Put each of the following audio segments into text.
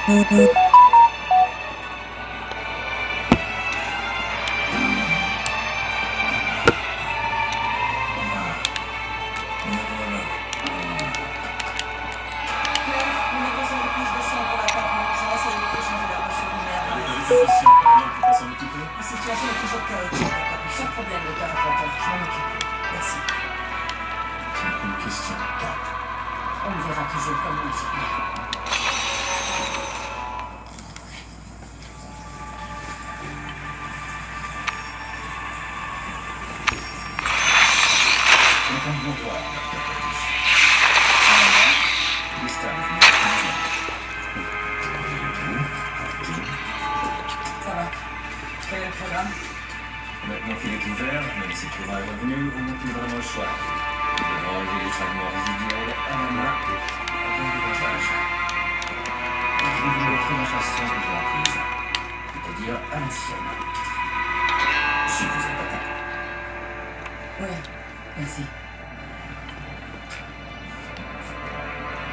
La situation est toujours chaotique. Chaque problème est important. Je m'en occupe. Merci. Ce n'est qu'une question de temps. On verra toujours comment on s'y prend. Content de vous voir, Dr. Curtis. Gustave est venu Ça va. Quel est le programme? Maintenant qu'il est ouvert, même si le courant est revenu, on n'a plus vraiment le choix. Nous devons enlever les fragments résiduels à la main avant le dégagage. Et je vais vous montrer la façon dont je l'ai apprise, c'est-à-dire à l'ancienne. Si vous êtes d'accord. Ouais, merci.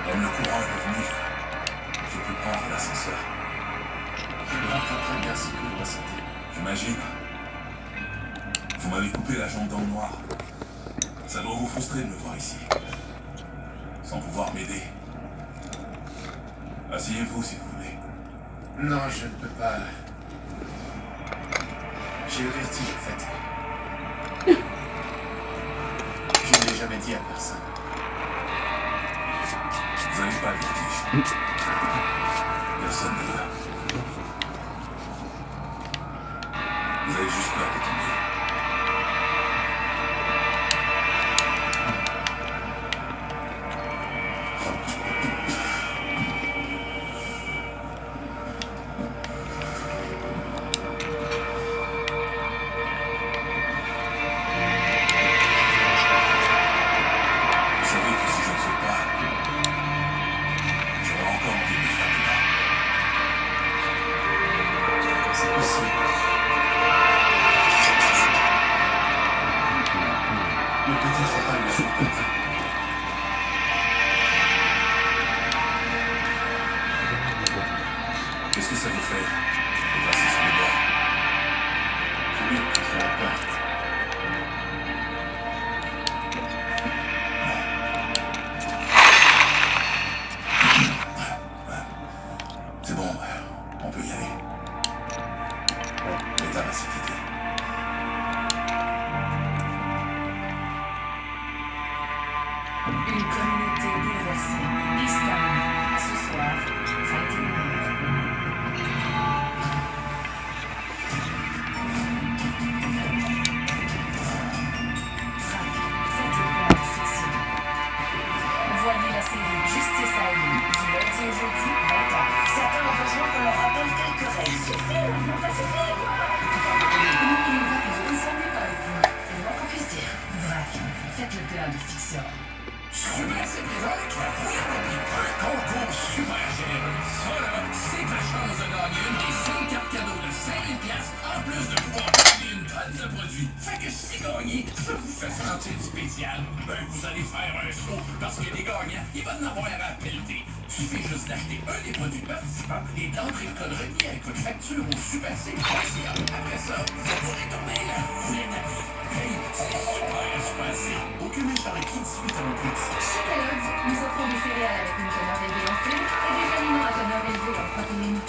Comme le courant est revenu, je peux prendre l'ascenseur. Je me rappelle très bien ce que vous ressentez. J'imagine. Vous m'avez coupé la jambe dans le noir. Ça doit vous frustrer de me voir ici. Sans pouvoir m'aider. Asseyez-vous si vous voulez. Non, je ne peux pas. J'ai le vertige, en fait. Je ne l'ai jamais dit à personne. Vous n'avez pas le vertige. Personne ne l'a. Vous avez juste peur de tomber. Vous savez que si je ne fais pas, j'aurais encore envie de me faire du mal. C'est possible. Mais peut-être pas le jour comme ça. Qu'est-ce que ça vous fait de passer sur le bord? Je lutte contre la peur. C'est bon, on peut y aller. L'État va s'y quitter. Une communauté bouleversée. Easttown. Ce soir, 21h. Frank, faites le plan de fiction. Voyez la série Justice Island du lundi au jeudi, 20h. Certains ont besoin qu'on leur rappelle quelques règles. Suffit, on va suffire. Il s'ennuie pas avec vous. C'est le moins qu'on puisse dire. Vrac, faites le plan de fiction. Super, c'est présent avec la première copie. Un concours super généreux. Ça, là, c'est ta chance de gagner une des 5 cartes cadeaux de 5000 piastres, en plus de pouvoir gagner une tonne de produits. Fait que si gagner, ça vous fait sentir spécial, ben vous allez faire un saut, parce que les gagnants, ils vont en avoir à pelleter. Suffit juste d'acheter un des produits participants et d'entrer le code remis avec votre facture au superc.ca. Après ça, vous pourrez tourner la roulette à vie. Hey, c'est super spacé. Aucun achat requis 18 ans de plus. Chez Kellogg's, nous offrons des céréales avec une teneur élevée en fibres et des aliments à teneur élevée en protéines.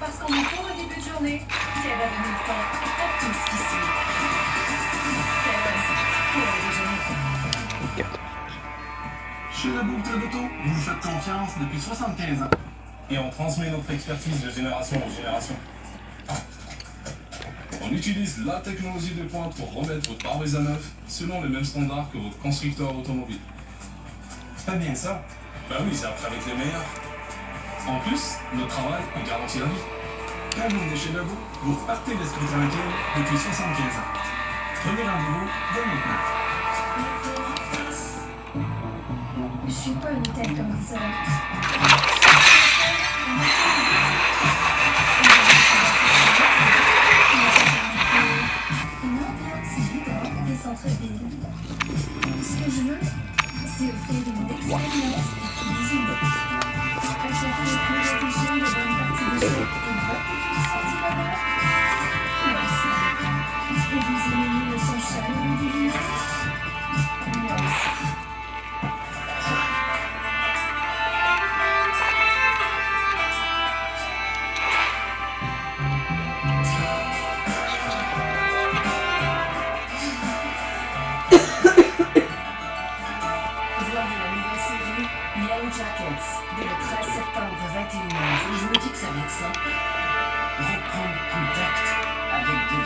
Parce qu'on est pour le début de journée, Kev a donné le temps à tout ce qui suit. Kellogg's, pour le déjeuner. Chez la boucle d'auto, vous faites confiance depuis 75 ans. Et on transmet notre expertise de génération en génération. On utilise la technologie de pointe pour remettre votre pare-brise à neuf selon les mêmes standards que votre constructeur automobile. C'est pas bien ça. Ben oui, c'est après avec les meilleurs. En plus, notre travail, on garantit la vie. Quand vous venez chez Lego, vous repartez l'esprit tranquille depuis 75 ans. Prenez rendez-vous dès maintenant. Je suis pas une tête comme ça. Une ambiance vivante des centres-villes. Ce que je veux, c'est offrir une expérience unique. À chaque fois plus réfléchir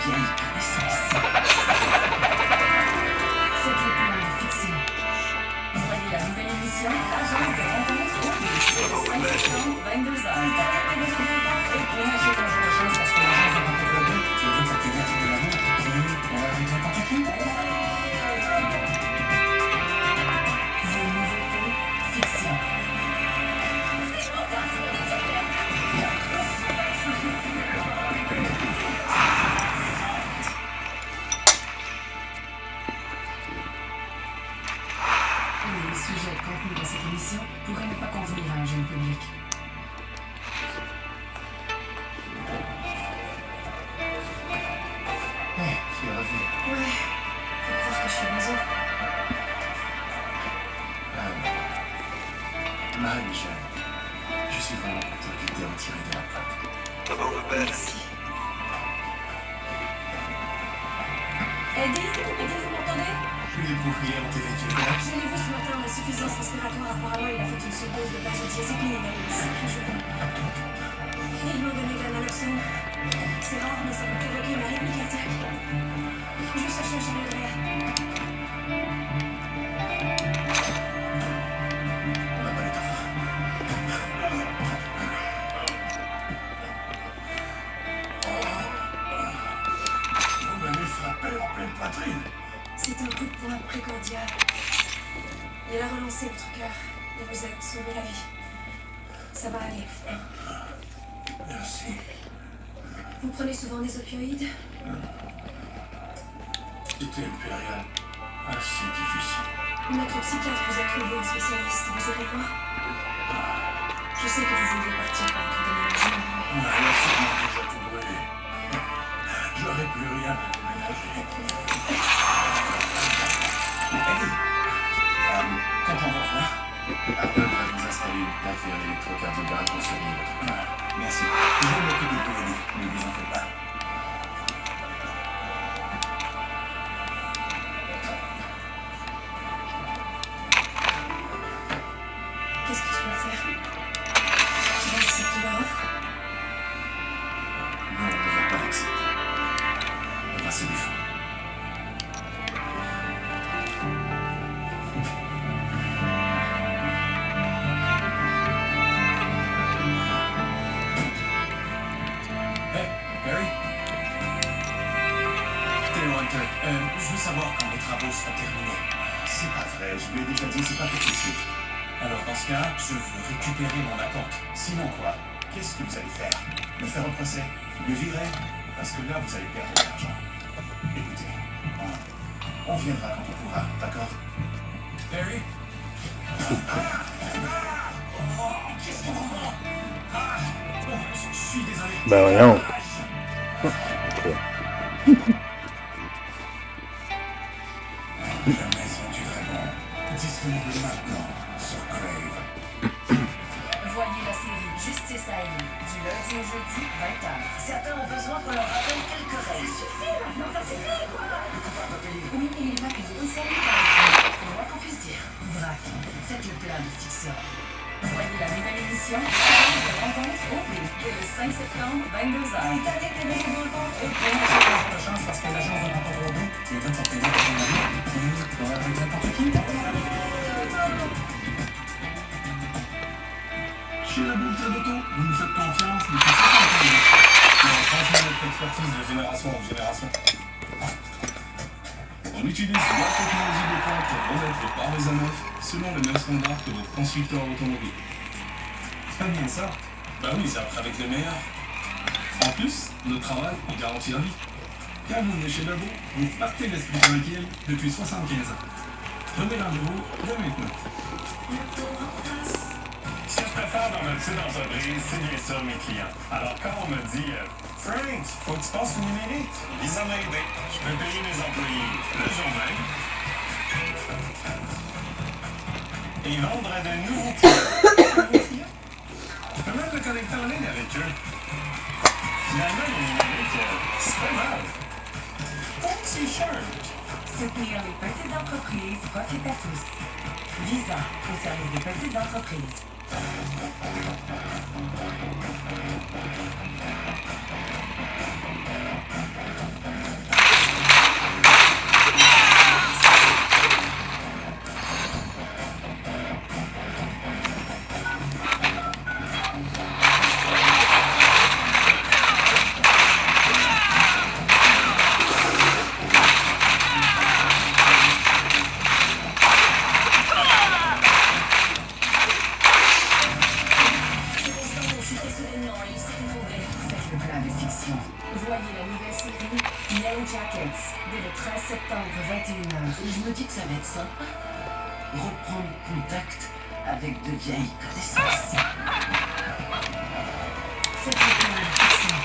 vieille connaissance. Faites le plein de fiction. Voyez la nouvelle émission Agence de rencontre au le 5 septembre, 22h. Et plein de chance parce que l'agence de rencontre au but, tu veux dire que ça te vient de l'amour? On va avec n'importe qui. Vos nouveautés fiction. Les sujets contenus dans cette émission pourraient ne pas convenir à un jeune public. Hey, tu es revenu. Ouais, faut croire que je suis désolée. Marie-Michel, je suis vraiment content qu'il t'ait retiré de la plaque. Merci. Eddie, vous m'entendez? Je l'ai découvert hier en télévision. Je l'ai vu ce matin en insuffisance respiratoire. Apparemment, il a fait une surdose de benzodiazépine. Il a eu une sacrée journée. Ils m'ont donné de la naloxone. C'est rare, mais ça peut provoquer une arythmie cardiaque. Je vais chercher un chariot derrière. On n'a pas le temps. Vous m'avez frappé en pleine poitrine. C'est un coup de poing précordial. Il a relancé votre cœur et vous a sauvé la vie. Ça va aller. Merci. Vous prenez souvent des opioïdes? C'était une période assez difficile. Notre psychiatre vous a trouvé un spécialiste. Vous irez voir. Je sais que vous vouliez partir pour votre déménagement, On a sûrement déjà tout brûlé. J'aurais plus rien à déménager. Eddie, quand on va voir, Arnaud va vous installer une plaque et un électrocardiogramme pour surveiller votre cœur. Merci. Je vais m'occuper de vous, Eddie. Ne vous en faites pas. qu'est-ce que tu vas faire? Tu vas accepter leur offre? Non, on ne va pas l'accepter. On va se défendre. Hey, Barry? Theo Hunter, je veux savoir quand les travaux seront terminés. C'est pas vrai, je lui ai déjà dit, c'est pas pour tout de suite. Alors dans ce cas, je veux récupérer mon acompte. Sinon quoi? Qu'est-ce que vous allez faire? Me faire un procès? Me virer? Parce que là, vous allez perdre de l'argent. Écoutez, on viendra quand on pourra, d'accord? Barry? Qu'est-ce qu'on prend? Je suis désolé. Ben voyons. La maison du dragon, disponible maintenant sur Crave. Voyez la série Justice Ailey du lundi au jeudi, 20h. Certains ont besoin qu'on leur rappelle quelques règles. Ça suffit maintenant, ça suffit quoi! Oui, et il va payer une salle c'est moi qu'on puisse dire. Vrac, faites le plein de fiction. Voyez la nouvelle émission Agence de rencontre au but le 5 septembre, 22h. Et plein de chance parce que l'agence de rencontre au but, tu veux dire que ça te vient de l'amour? On va avec n'importe qui. Chez la Bourse d'Auto, vous nous faites confiance depuis 50 ans. On transmet notre expertise de génération en génération. On utilise la technologie de pointe pour remettre vos pare-brise à neuf selon les mêmes standards que votre constructeur automobile. C'est bien ça. Bah oui, ça va avec les meilleurs. En plus, notre travail est garanti à vie. Quand vous venez chez Lebeau, vous partez l'esprit tranquille depuis 75 ans. Prenez rendez-vous dès maintenant. Ce que je préfère dans notre petite entreprise, c'est bien ça mes clients. Alors quand on me dit Frank, faut que tu passes au numérique, ils en ont aidé. Je peux payer mes employés le jour même et vendre à de nouveaux clients. Je peux même me connecter en ligne avec eux. Finalement, le numérique, c'est pas mal. Ton t-shirt. Soutenir les petites entreprises profite à tous. Visa, au service des petites entreprises. voyez la nouvelle série Yellow Jackets dès le 13 septembre 21h. Je me dis que ça va être sympa. Reprendre contact avec de vieilles connaissances. Faites le plan de fiction.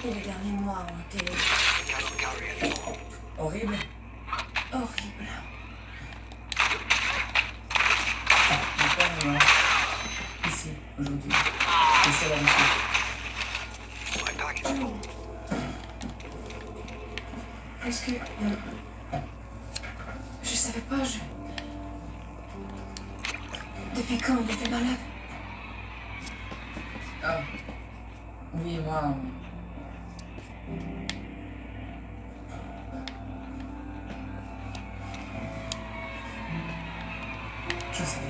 Et les derniers mois ont été Horrible. horribles. Mon père est mort. Ici, aujourd'hui. Et c'est la vie. Est-ce que... Je savais pas, Depuis quand il était malade? Ah. Oui, moi... Je savais.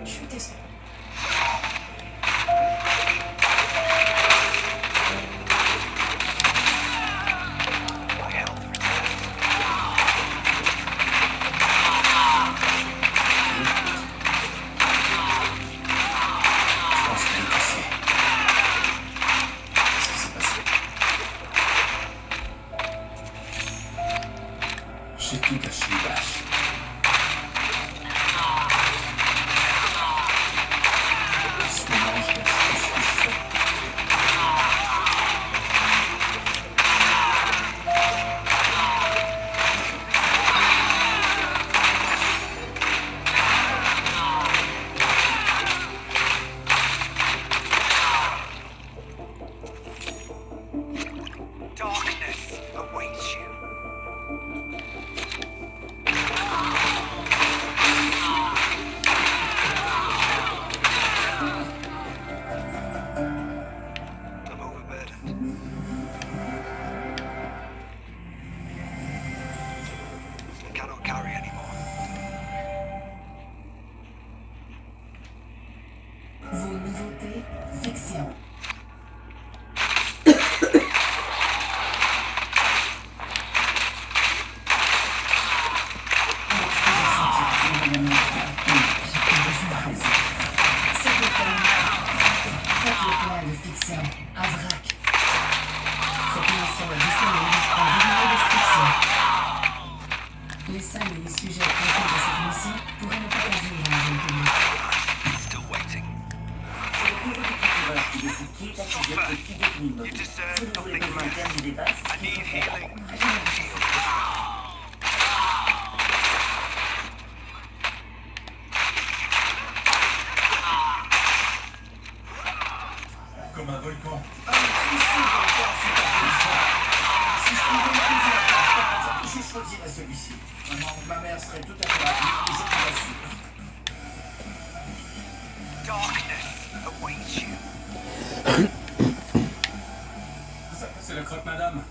Je suis désolée. J'ai tout caché, Bash. Ce moment, je cache tout ce que je fais. Darkness awaits you. I'm overburdened. I cannot carry anymore. Vos nouveautés, fiction. Cet automne, faites le plein de fiction à vrac. Cette émission est disponible en vidéo description. Les scènes et les sujets traités de cette émission pourraient ne pas convenir à un jeune public. Still waiting. C'est le bureau du procureur qui décide qui est accusé et qui définit le You motif. deserve Si vous voulez que nothing l'interne less. du débat, I need healing. Comme un volcan. Si je pouvais choisir, je choisirais celui-ci. Vraiment, ma mère serait tout à fait ravie, et je vous l'assure. Darkness awaits you. Ça, c'est le croque-madame.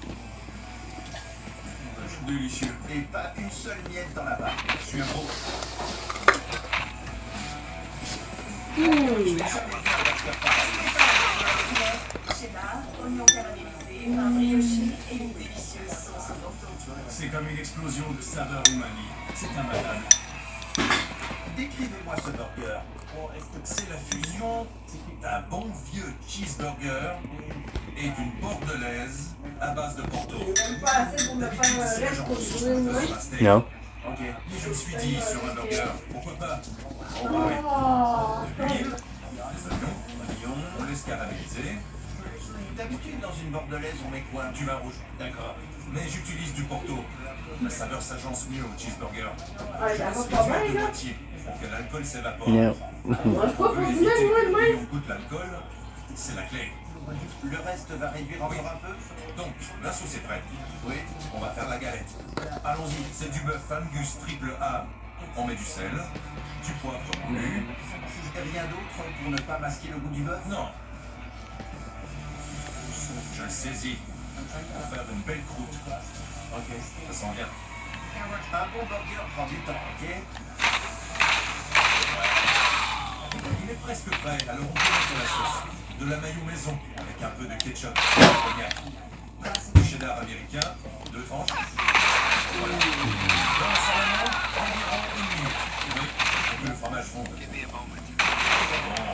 Délicieux. Et pas une seule miette dans la barre. Je suis un gros. Je n'ai jamais vu un acteur pareil. Cheddar, oignon caramélisé, un brioché et une délicieuse sauce au porto. C'est comme une explosion de saveurs umami. C'est imbattable. Décrivez-moi ce burger. C'est la fusion d'un bon vieux cheeseburger et d'une bordelaise à base de Porto. D'habitude, c'est les gens qui sont sur un steak. No. Ok. Je me suis dit sur un burger, pourquoi pas? On va de l'huile, des oignons, on laisse caraméliser. D'habitude, dans une bordelaise, on met quoi? Du vin rouge, d'accord. Mais j'utilise du Porto. La saveur s'agence mieux au cheeseburger. Je laisse réduire de moitié pour que l'alcool s'évapore. No. On veut éviter que plus on goûte l'alcool, c'est la clé. Le reste va réduire encore un peu? Donc, la sauce est prête. Oui. On va faire la galette. Allons-y, c'est du bœuf Angus triple A. On met du sel, du poivre moulu. Rien d'autre pour ne pas masquer le goût du bœuf? Non. Je le saisis pour faire une belle croûte. Ok, ça sent bien. Un bon burger prend du temps, ok? Il est presque prêt, alors on peut mettre la sauce. De la mayo maison avec un peu de ketchup et de cognac. Du cheddar américain, 2 tranches. Voilà. Dans sa main, environ 1 minute. Oui, pour que le fromage fonde. Bon,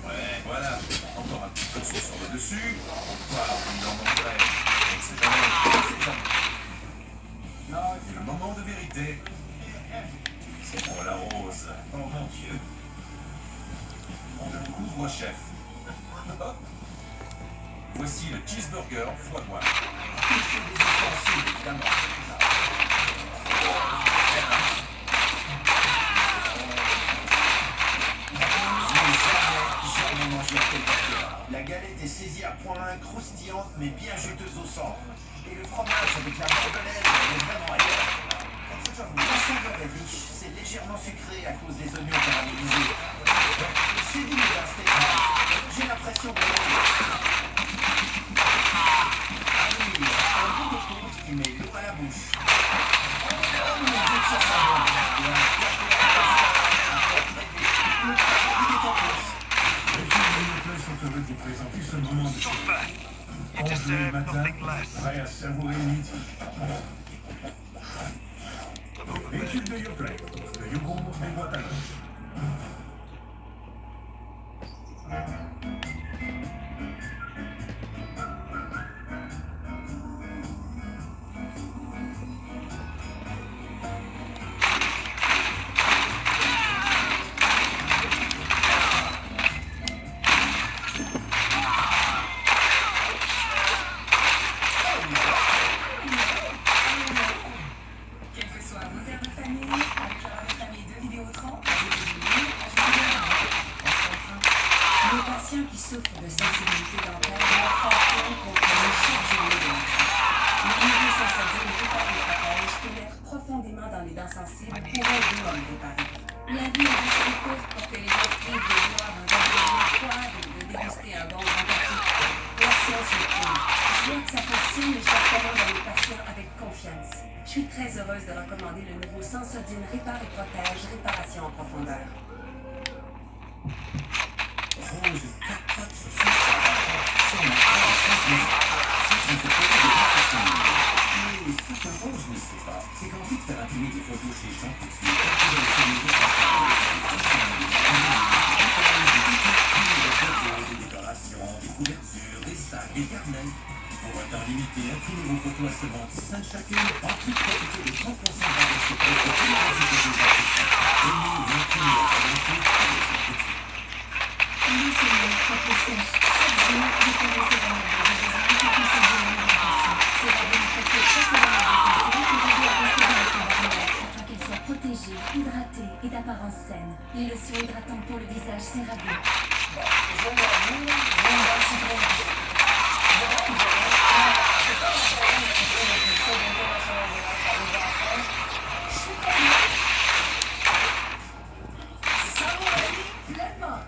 ouais, voilà. Encore un petit peu de sauce sur le dessus. Voilà, on en mangerait. C'est jamais. Et le moment de vérité. C'est pour la rose. Oh mon Dieu. Le couvre-chef. Voici le cheeseburger foie gras. Il faut des ustensiles, évidemment. Je n'ai jamais mangé un tel burger. La galette est saisie à point, croustillante mais bien juteuse au centre. Et le fromage avec la bordelaise est vraiment ailleurs. La saveur est riche, c'est légèrement sucré à cause des oignons caramélisés. C'est digne d'un steak. J'ai l'impression de manger. Ah oui, un bout de côte qui met l'eau à la bouche. Oh mon Dieu, que ça sent bon. Il est en place. Sont heureux de vous présenter ce moment de congelé le matin, prêt à savourer le midi. Véhicule de Yoplait, le yogourt des boîtes à lunch. Quelles que soient vos aires de famille, un cœur de famille de Vidéotron, les patients qui souffrent de sensibilité dentaire doivent faire compte contre les chaque journée de l'enfant. Les nouveaux sensibilités réparent les protèges pénètrent profondément dans les dents sensibles pour aider à les réparer. La vie est assez courte pour que les gens privent de boire un verre de l'eau froide ou de déguster un bon grand café. La science le prouve. Bien que ça fonctionne, je recommande à mes patients avec confiance. Je suis très heureuse de recommander le nouveau Sensodyne Répare et Protège, réparation en profondeur. Rose, 4 potes sur 6. C'est ma phrase, c'est une photo de professionnel. Mais ce que Rose ne sait pas, c'est qu'en vue de faire imprimer des photos chez Jean Coutu, vous allez faire une des décorations, des couvertures, des sacs, des carnets. Pour un temps limité, imprimez vos photos à seulement 10 cents chacune, en plus profitez de 30% d'avance sur presque tous les résultats de Jean Coutu. Aimez et imprimez à volonté avec Jean Coutu. Laissez-moi être sèche. Chaque jour, décorez ces remèdes de design qui concernent l'alimentation. Ces remèdes peuvent être facilement nécessaires pour aider à restaurer votre barrière afin qu'elle soit protégée, hydratée et d'apparence saine. Les lotions hydratantes pour le visage CeraVe. Pleinement.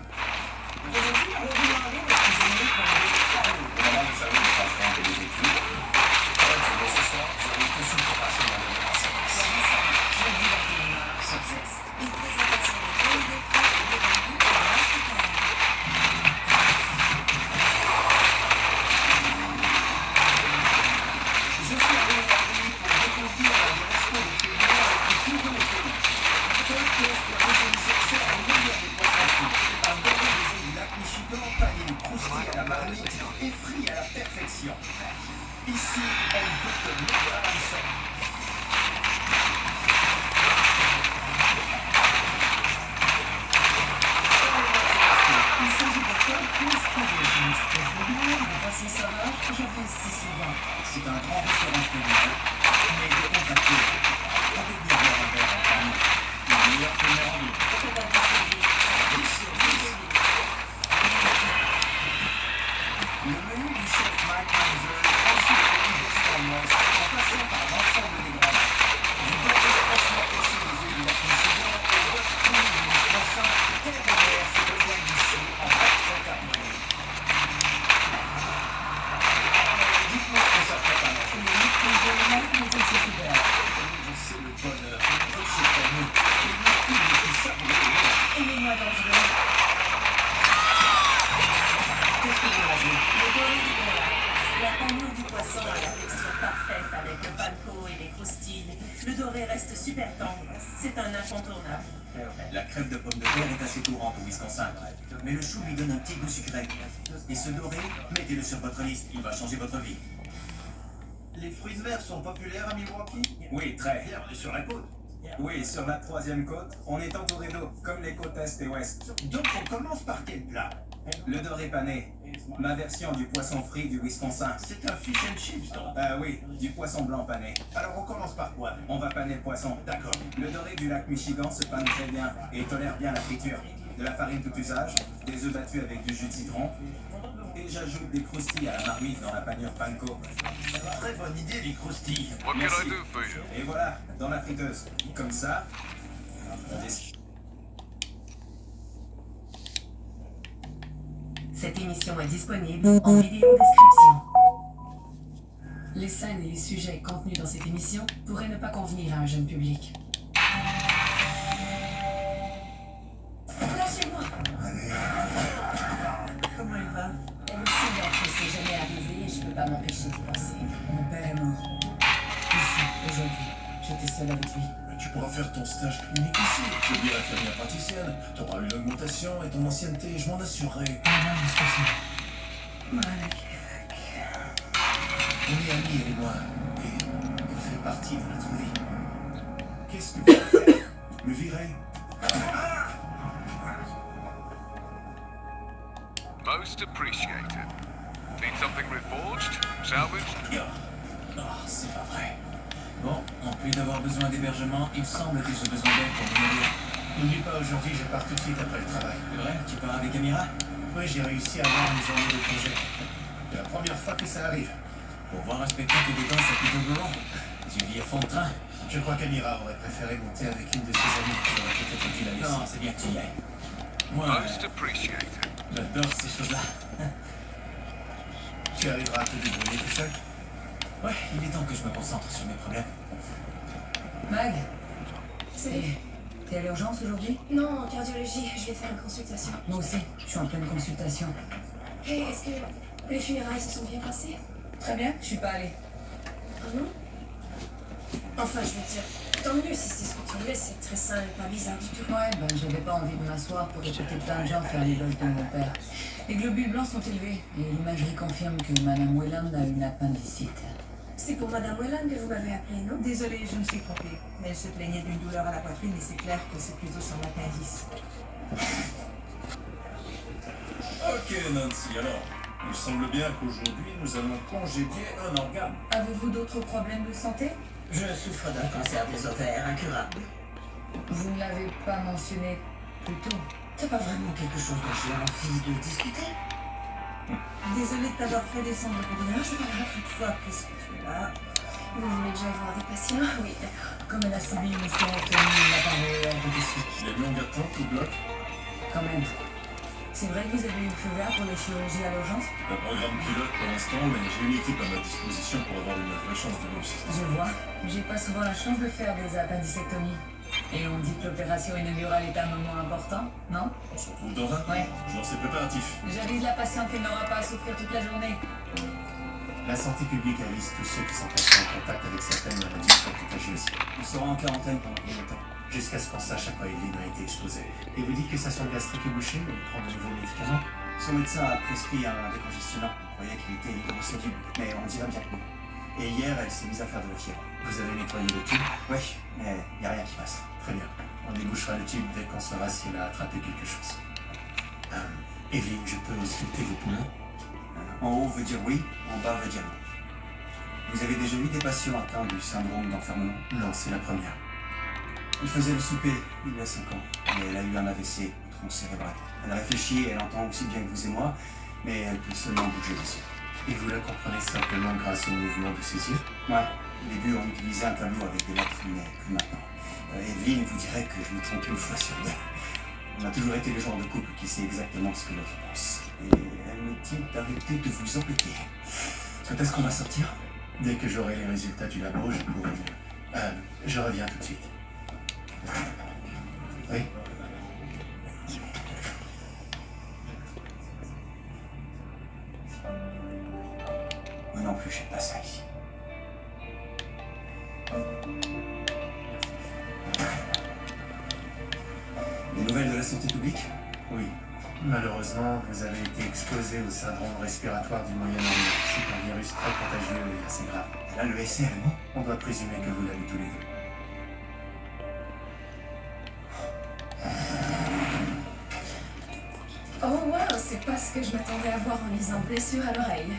Elle veut te mettre à l'hameçon. Il s'agit de Tom Cruise Provisions. Des fruits de mer, des poissons sauvages, j'en fais si souvent. C'est un grand restaurant familial, mais décontracté. On peut venir boire un verre en famille. La meilleure première en ville. C'est pas possible. Le menu du chef Mike Manzer franchit le menu d'Est-Ouest en passant par l'ensemble des grands. Du doré fraîchement pêché des îles du lac Michigan au bœuf cru du Wisconsin, terre et mer se rejoignent ici en parfaite harmonie. Dites-moi ce que ça fait à manger. Je sais le bonheur, le rocher fameux, les marques les plus savoureux. Et les moins dangereux. Qu'est-ce que vous mangez? Le doré du Gora. La panure du poisson a la texture parfaite avec le panko et les croustilles. Le doré reste super tendre. C'est un incontournable. La crêpe de pommes de terre est assez courante au Wisconsin, mais le chou lui donne un petit goût sucré. Et ce doré, mettez-le sur votre liste, il va changer votre vie. Les fruits de mer sont populaires à Milwaukee? Oui, très. Bien, sur la côte. Oui, sur la 3e côte, on est entouré d'eau, comme les côtes est et ouest. Donc on commence par quel plat? Le doré pané, ma version du poisson frit du Wisconsin. C'est un fish and chips, donc. Oui, du poisson blanc pané. Alors on commence par quoi? On va paner le poisson. D'accord. Le doré du lac Michigan se panne très bien et tolère bien la friture. De la farine tout usage, des œufs battus avec du jus de citron. Et j'ajoute des croustilles à la marmite dans la panure panko. Très bonne idée, les croustilles. Merci. Et voilà, dans la friteuse. Comme ça, on décide. Cette émission est disponible en vidéo description. Les scènes et les sujets contenus dans cette émission pourraient ne pas convenir à un jeune public. Lâchez-moi! Comment il va? Elle aussi, donc, c'est jamais arrivé et je peux pas m'empêcher d'y penser. Mon père est mort. Ici, aujourd'hui. J'étais seule avec lui. Mais tu pourras faire ton stage clinique ici. Je veux dire infirmière praticienne. Tu auras une augmentation et ton ancienneté, je m'en assurerai. On est amis, elle et moi, et elle fait partie de notre vie. Qu'est-ce que vous allez faire? Me virer? Most appreciated. Need something reforged? Salvaged? Oh, c'est pas vrai. Bon, en plus d'avoir besoin d'hébergement, il semble que j'ai besoin d'aide pour me nourrir. N'oublie pas, aujourd'hui, je pars tout de suite après le travail. C'est vrai? Tu pars avec Amira? Oui, j'ai réussi à avoir une journée de congé. C'est la première fois que ça arrive. Pour voir un spectacle de danse à Peterborough, tu vis à fond de train. Je crois qu'Amira aurait préféré monter avec une de ses amies. J'aurais peut-être dû la laisser. Non, c'est bien que tu y ailles. Moi, Most appreciated. j'adore ces choses-là. Tu arriveras à te débrouiller tout seul? Ouais, il est temps que je me concentre sur mes problèmes. Mag, t'es à l'urgence aujourd'hui? Non, en cardiologie, je vais faire une consultation. Moi aussi, je suis en pleine consultation. Hey, est-ce que les funérailles se sont bien passées? Très bien, je suis pas allée. Ah non? Enfin, je veux dire, tant mieux si c'est ce que tu voulais, c'est très sain et pas bizarre du tout. Ouais, ben j'avais pas envie de m'asseoir pour écouter plein de gens faire l'éloge de mon père. Les globules blancs sont élevés et l'imagerie confirme que Madame Whelan a une appendicite. C'est pour Madame Whelan que vous m'avez appelé, non? Désolée, je me suis trompée. Elle se plaignait d'une douleur à la poitrine et c'est clair que c'est plutôt son appendice. Ok, Nancy, alors. Il semble bien qu'aujourd'hui, nous allons congédier un organe. Avez-vous d'autres problèmes de santé? Je souffre d'un cancer des ovaires incurable. Vous ne l'avez pas mentionné plus tôt. C'est pas vraiment quelque chose dont j'ai envie de discuter. Désolée de t'avoir fait descendre pour rien, c'est pas grave toutefois, puisque tu es là. Vous voulez que j'aille voir des patients? Oui, comme elle a subi une hystérectomie, il n'a pas hors de dessus. Les longues attentes au bloc. Quand même. C'est vrai que vous avez eu le feu vert pour les chirurgies à l'urgence? Un programme pilote pour l'instant, mais j'ai une équipe à ma disposition pour avoir une vraie chance de réussir. Je vois. J'ai pas souvent la chance de faire des appendicectomies. Et on dit que l'opération inaugurale est un moment important, non? On se retrouve dans 20 ans. Ouais. Je lance les préparatifs. J'avise la patiente qu'elle n'aura pas à souffrir toute la journée. La santé publique avise tous ceux qui sont entrés en contact avec certaines maladies contagieuses. Ils seront en quarantaine pendant combien de temps? Jusqu'à ce qu'on sache à quoi Evelyn a été exposée. Et vous dites que sa sonde gastrique est bouchée ou prend de nouveaux médicaments? Son médecin a prescrit un décongestionnant. On croyait qu'il était hydrosoluble, mais on dirait bien que non. Et hier, elle s'est mise à faire de la fièvre. Vous avez nettoyé le tube? Oui, mais il n'y a rien qui passe. Très bien. On débouchera le tube dès qu'on saura si elle a attrapé quelque chose. Evelyne, je peux ausculter vos poumons? En haut veut dire oui, en bas veut dire non. Vous avez déjà eu des patients atteints du syndrome d'enfermement? Non, c'est la première. Il faisait le souper il y a 5 ans, et elle a eu un AVC, tronc cérébral. Elle réfléchit et elle entend aussi bien que vous et moi, mais elle peut seulement bouger les yeux. Et vous la comprenez simplement grâce au mouvement de ses yeux? Ouais, au début on utilisait un tableau avec des lettres, mais plus maintenant. Evelyne vous dirait que je me trompe une fois sur deux. On a toujours été le genre de couple qui sait exactement ce que l'autre pense. Et elle me dit d'arrêter de vous embêter. Quand est-ce qu'on va sortir? Dès que j'aurai les résultats du labo, je pourrai mieux. Je reviens tout de suite. Oui? Moi non plus, je sais pas ça ici. Des nouvelles de la santé publique? Oui. Malheureusement, vous avez été exposé au syndrome respiratoire du Moyen-Orient. C'est un virus très contagieux et assez grave. Là, le SRM? On doit présumer que vous l'avez tous les deux. Oh wow, c'est pas ce que je m'attendais à voir en lisant blessure à l'oreille.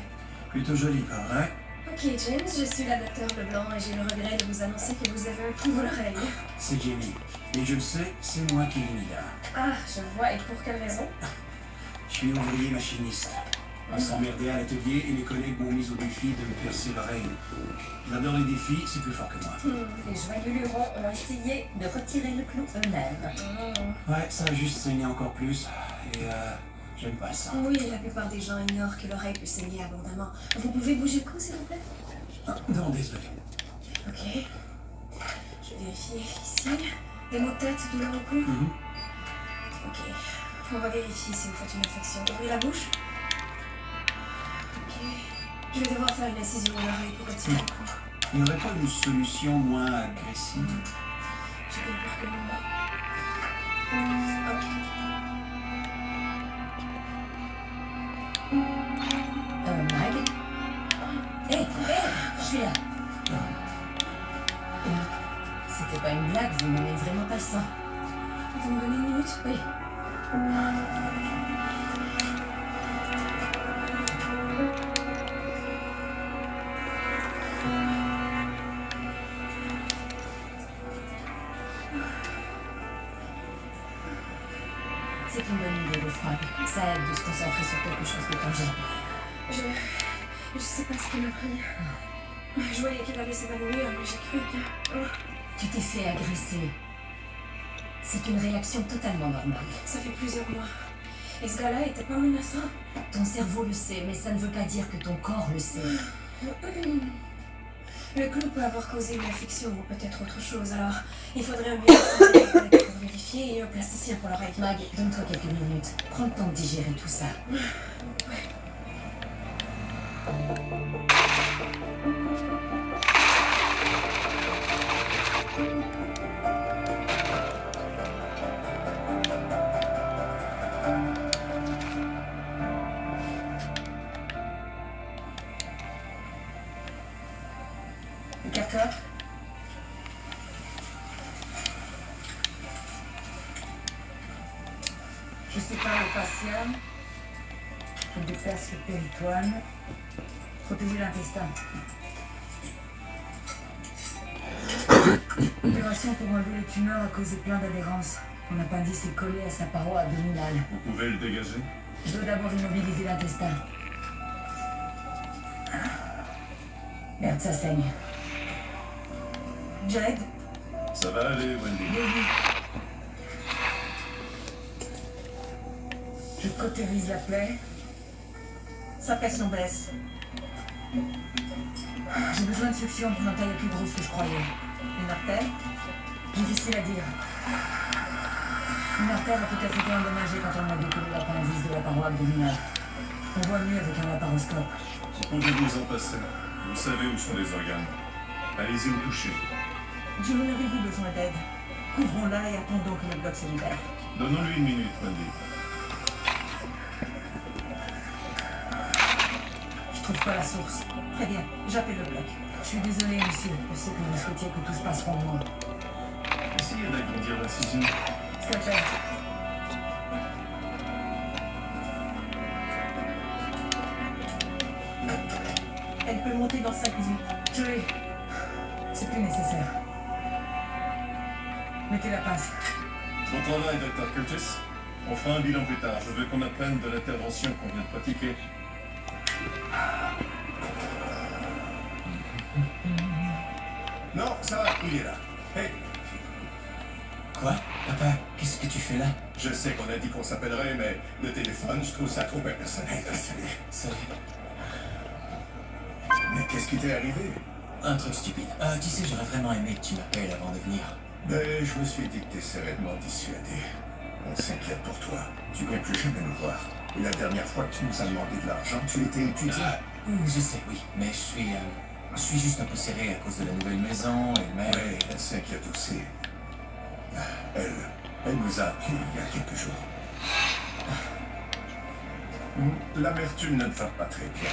Plutôt joli, pas vrai? Ok James, je suis la docteur Leblanc et j'ai le regret de vous annoncer que vous avez un trou dans l'oreille. C'est Jamie. Et je le sais, c'est moi qui l'ai mis là. Ah, je vois, et pour quelle raison? Je suis ouvrier machiniste. On s'emmerdait à l'atelier et mes collègues m'ont mis au défi de me percer l'oreille. J'adore les défis, c'est plus fort que moi. Les joyeux lurons ont essayé de retirer le clou eux-mêmes. Ouais, ça a juste saigné encore plus. Et j'aime pas ça. Oui, la plupart des gens ignorent que l'oreille peut saigner abondamment. Vous pouvez bouger le cou, s'il vous plaît? Ah, non, désolé. Ok. Je vais vérifier ici. Des maux de tête, douleur au cou? Ok. On va vérifier si vous faites une infection. Ouvrez la bouche. Ok. Je vais devoir faire une incision à l'oreille pour retirer le cou. Il n'y aurait pas une solution moins agressive? J'ai bien peur que non. Mag? Hé, je suis là. C'était pas une blague, vous n'aimez vraiment pas ça. Vous me donnez une minute? Oui. C'est une bonne idée, le froid. Ça aide de se concentrer sur quelque chose de tangible. Je sais pas ce qui m'a pris. Je voyais qu'il allait s'évanouir, mais j'ai cru que... Tu t'es fait agresser. C'est une réaction totalement normale. Ça fait plusieurs mois. Et ce gars-là était pas menaçant. Ton cerveau le sait, mais ça ne veut pas dire que ton corps le sait. Le clou peut avoir causé une infection ou peut-être autre chose, alors il faudrait un médecin pour vérifier et un plasticien pour l'oreille. Mag, donne-toi quelques minutes. Prends le temps de digérer tout ça. Le capteur? Je sépare le patient. Je déplace le péritoine. Protéger l'intestin. Opération pour enlever les tumeurs a causé plein d'adhérences. Mon appendice est collé à sa paroi abdominale. Vous pouvez le dégager? Je dois d'abord immobiliser l'intestin. Merde, ça saigne. Jared? Ça va aller, Wendy. Lévi. Je cautérise la plaie. Sa pression baisse. J'ai besoin de succion pour une taille plus grosse que je croyais. Une artère? Difficile à dire. Une artère a peut-être été endommagée quand on a décollé l'appendice de la paroi abdominale. On voit mieux avec un laparoscope. Vous pouvez vous en passer. Vous savez où sont les organes. Allez-y au toucher. Jim, avez-vous besoin d'aide? Couvrons-la et attendons que le bloc se libère. Donnons-lui une minute, Wendy. Je trouve trouve pas la source. Très bien, j'appelle le bloc. Je suis désolée, monsieur. Je sais que vous souhaitiez que tout se passe rondement. Essayez d'agrandir l'incision. S'il te plaît. Elle peut monter dans 5 minutes. Je l'ai. C'est plus nécessaire. Mettez la pince. Bon travail, Dr. Curtis. On fera un bilan plus tard. Je veux qu'on apprenne de l'intervention qu'on vient de pratiquer. Non, ça va, il est là. Hey, Quoi? Papa, qu'est-ce que tu fais là? je sais qu'on a dit qu'on s'appellerait, mais le téléphone, je trouve ça trop impersonnel. Salut. Mais qu'est-ce qui t'est arrivé? Un truc stupide. Tu sais, j'aurais vraiment aimé que tu m'appelles avant de venir. Ben, je me suis dit que t'essaierais de m'en dissuader. On s'inquiète pour toi. Tu ne viens plus jamais nous voir. Et la dernière fois que tu nous as demandé de l'argent, tu étais étudiant. Je sais, oui, mais je suis juste un peu serré à cause de la nouvelle maison et mère. Oui, elle s'inquiète aussi. Elle nous a appelés il y a quelques jours. L'amertume ne te va pas très bien.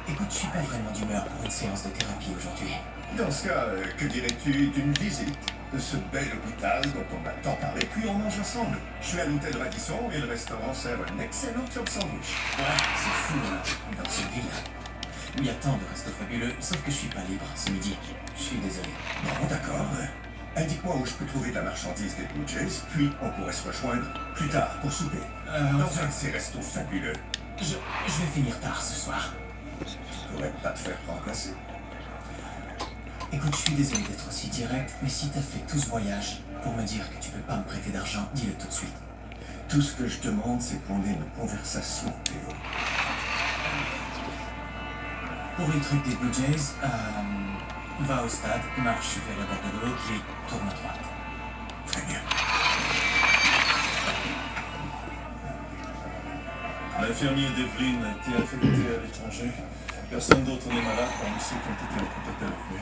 Écoute, je suis pas vraiment d'humeur pour une séance de thérapie aujourd'hui. Dans ce cas, que dirais-tu d'une visite de ce bel hôpital dont on a tant parlé, puis on mange ensemble? Je suis à l'hôtel Radisson et le restaurant sert un excellent club sandwich. Ouais, c'est fou, hein, dans cette ville. Il y a tant de restos fabuleux, sauf que je suis pas libre ce midi. Je suis désolé. Bon, d'accord. Indique-moi où je peux trouver de la marchandise des Blue Jays, puis on pourrait se rejoindre plus tard pour souper. Dans un de ces restos fabuleux. Je vais finir tard ce soir. Tu pourrais pas te faire remplacer. Écoute, je suis désolé d'être aussi direct, mais si t'as fait tout ce voyage pour me dire que tu peux pas me prêter d'argent, dis-le tout de suite. Tout ce que je demande, c'est qu'on ait une conversation, Théo. Pour les trucs des Blue Jays, va au stade, marche vers le bord de l'eau, puis tourne à droite. Très bien. L'infirmier Devlin a été affecté à l'étranger. Personne d'autre n'est malade parmi ceux qui ont été en contact avec lui.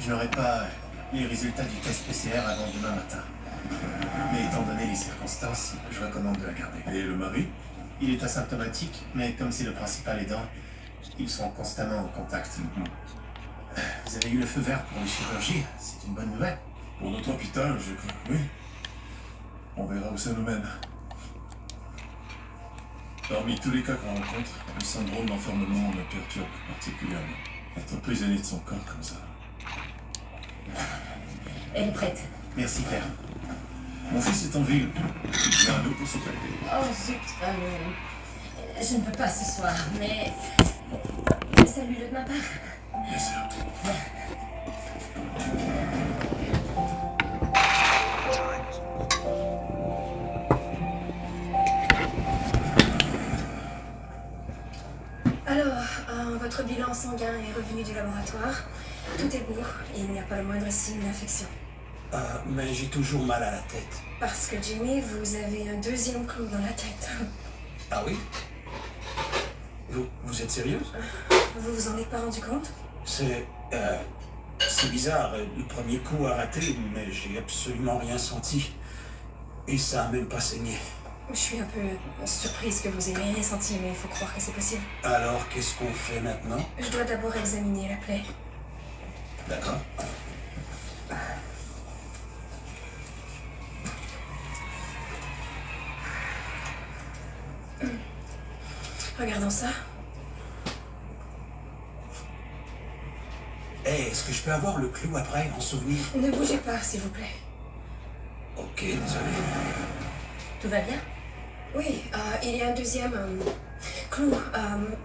Je n'aurai pas les résultats du test PCR avant demain matin. Mais étant donné les circonstances, je recommande de la garder. Et le mari? Il est asymptomatique, mais comme c'est le principal aidant, ils sont constamment en contact. Vous avez eu le feu vert pour les chirurgies, c'est une bonne nouvelle. Pour notre hôpital, je crois que oui. On verra où ça nous mène. Parmi tous les cas qu'on rencontre, le syndrome d'enfermement me perturbe particulièrement. Être prisonnier de son corps comme ça. Elle est prête. Merci Claire. Mon fils est en ville. Il vient à nous pour se prêter. Oh zut, je ne peux pas ce soir, mais... Salut-le de ma part. Bien sûr. Alors, votre bilan sanguin est revenu du laboratoire. Tout est beau et il n'y a pas le moindre signe d'infection. Mais j'ai toujours mal à la tête. Parce que Jimmy, vous avez un deuxième clou dans la tête. Ah oui? Vous êtes sérieuse? Vous vous en êtes pas rendu compte? C'est bizarre. Le premier coup a raté, mais j'ai absolument rien senti. Et ça a même pas saigné. Je suis un peu surprise que vous ayez rien senti, mais il faut croire que c'est possible. Alors, qu'est-ce qu'on fait maintenant? Je dois d'abord examiner la plaie. D'accord. Regardons ça. Hey, est-ce que je peux avoir le clou après, en souvenir? Ne bougez pas, s'il vous plaît. Ok, désolé. Tout va bien? Oui, il y a un deuxième clou,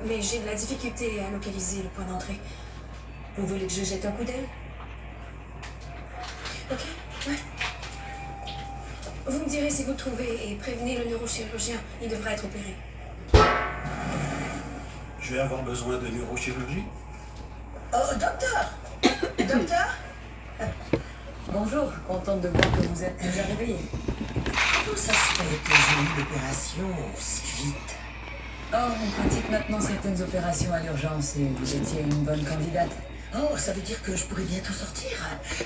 mais j'ai de la difficulté à localiser le point d'entrée. Vous voulez que je jette un coup d'œil? Ok, ouais. Vous me direz si vous trouvez et prévenez le neurochirurgien. Il devrait être opéré. Je vais avoir besoin de neurochirurgie? Oh, docteur! Docteur? Bonjour, contente de voir que vous êtes déjà réveillé. Comment ça se fait que j'ai eu l'opération si vite? Oh, on pratique maintenant certaines opérations à l'urgence et vous étiez une bonne candidate. Oh, ça veut dire que je pourrais bientôt sortir.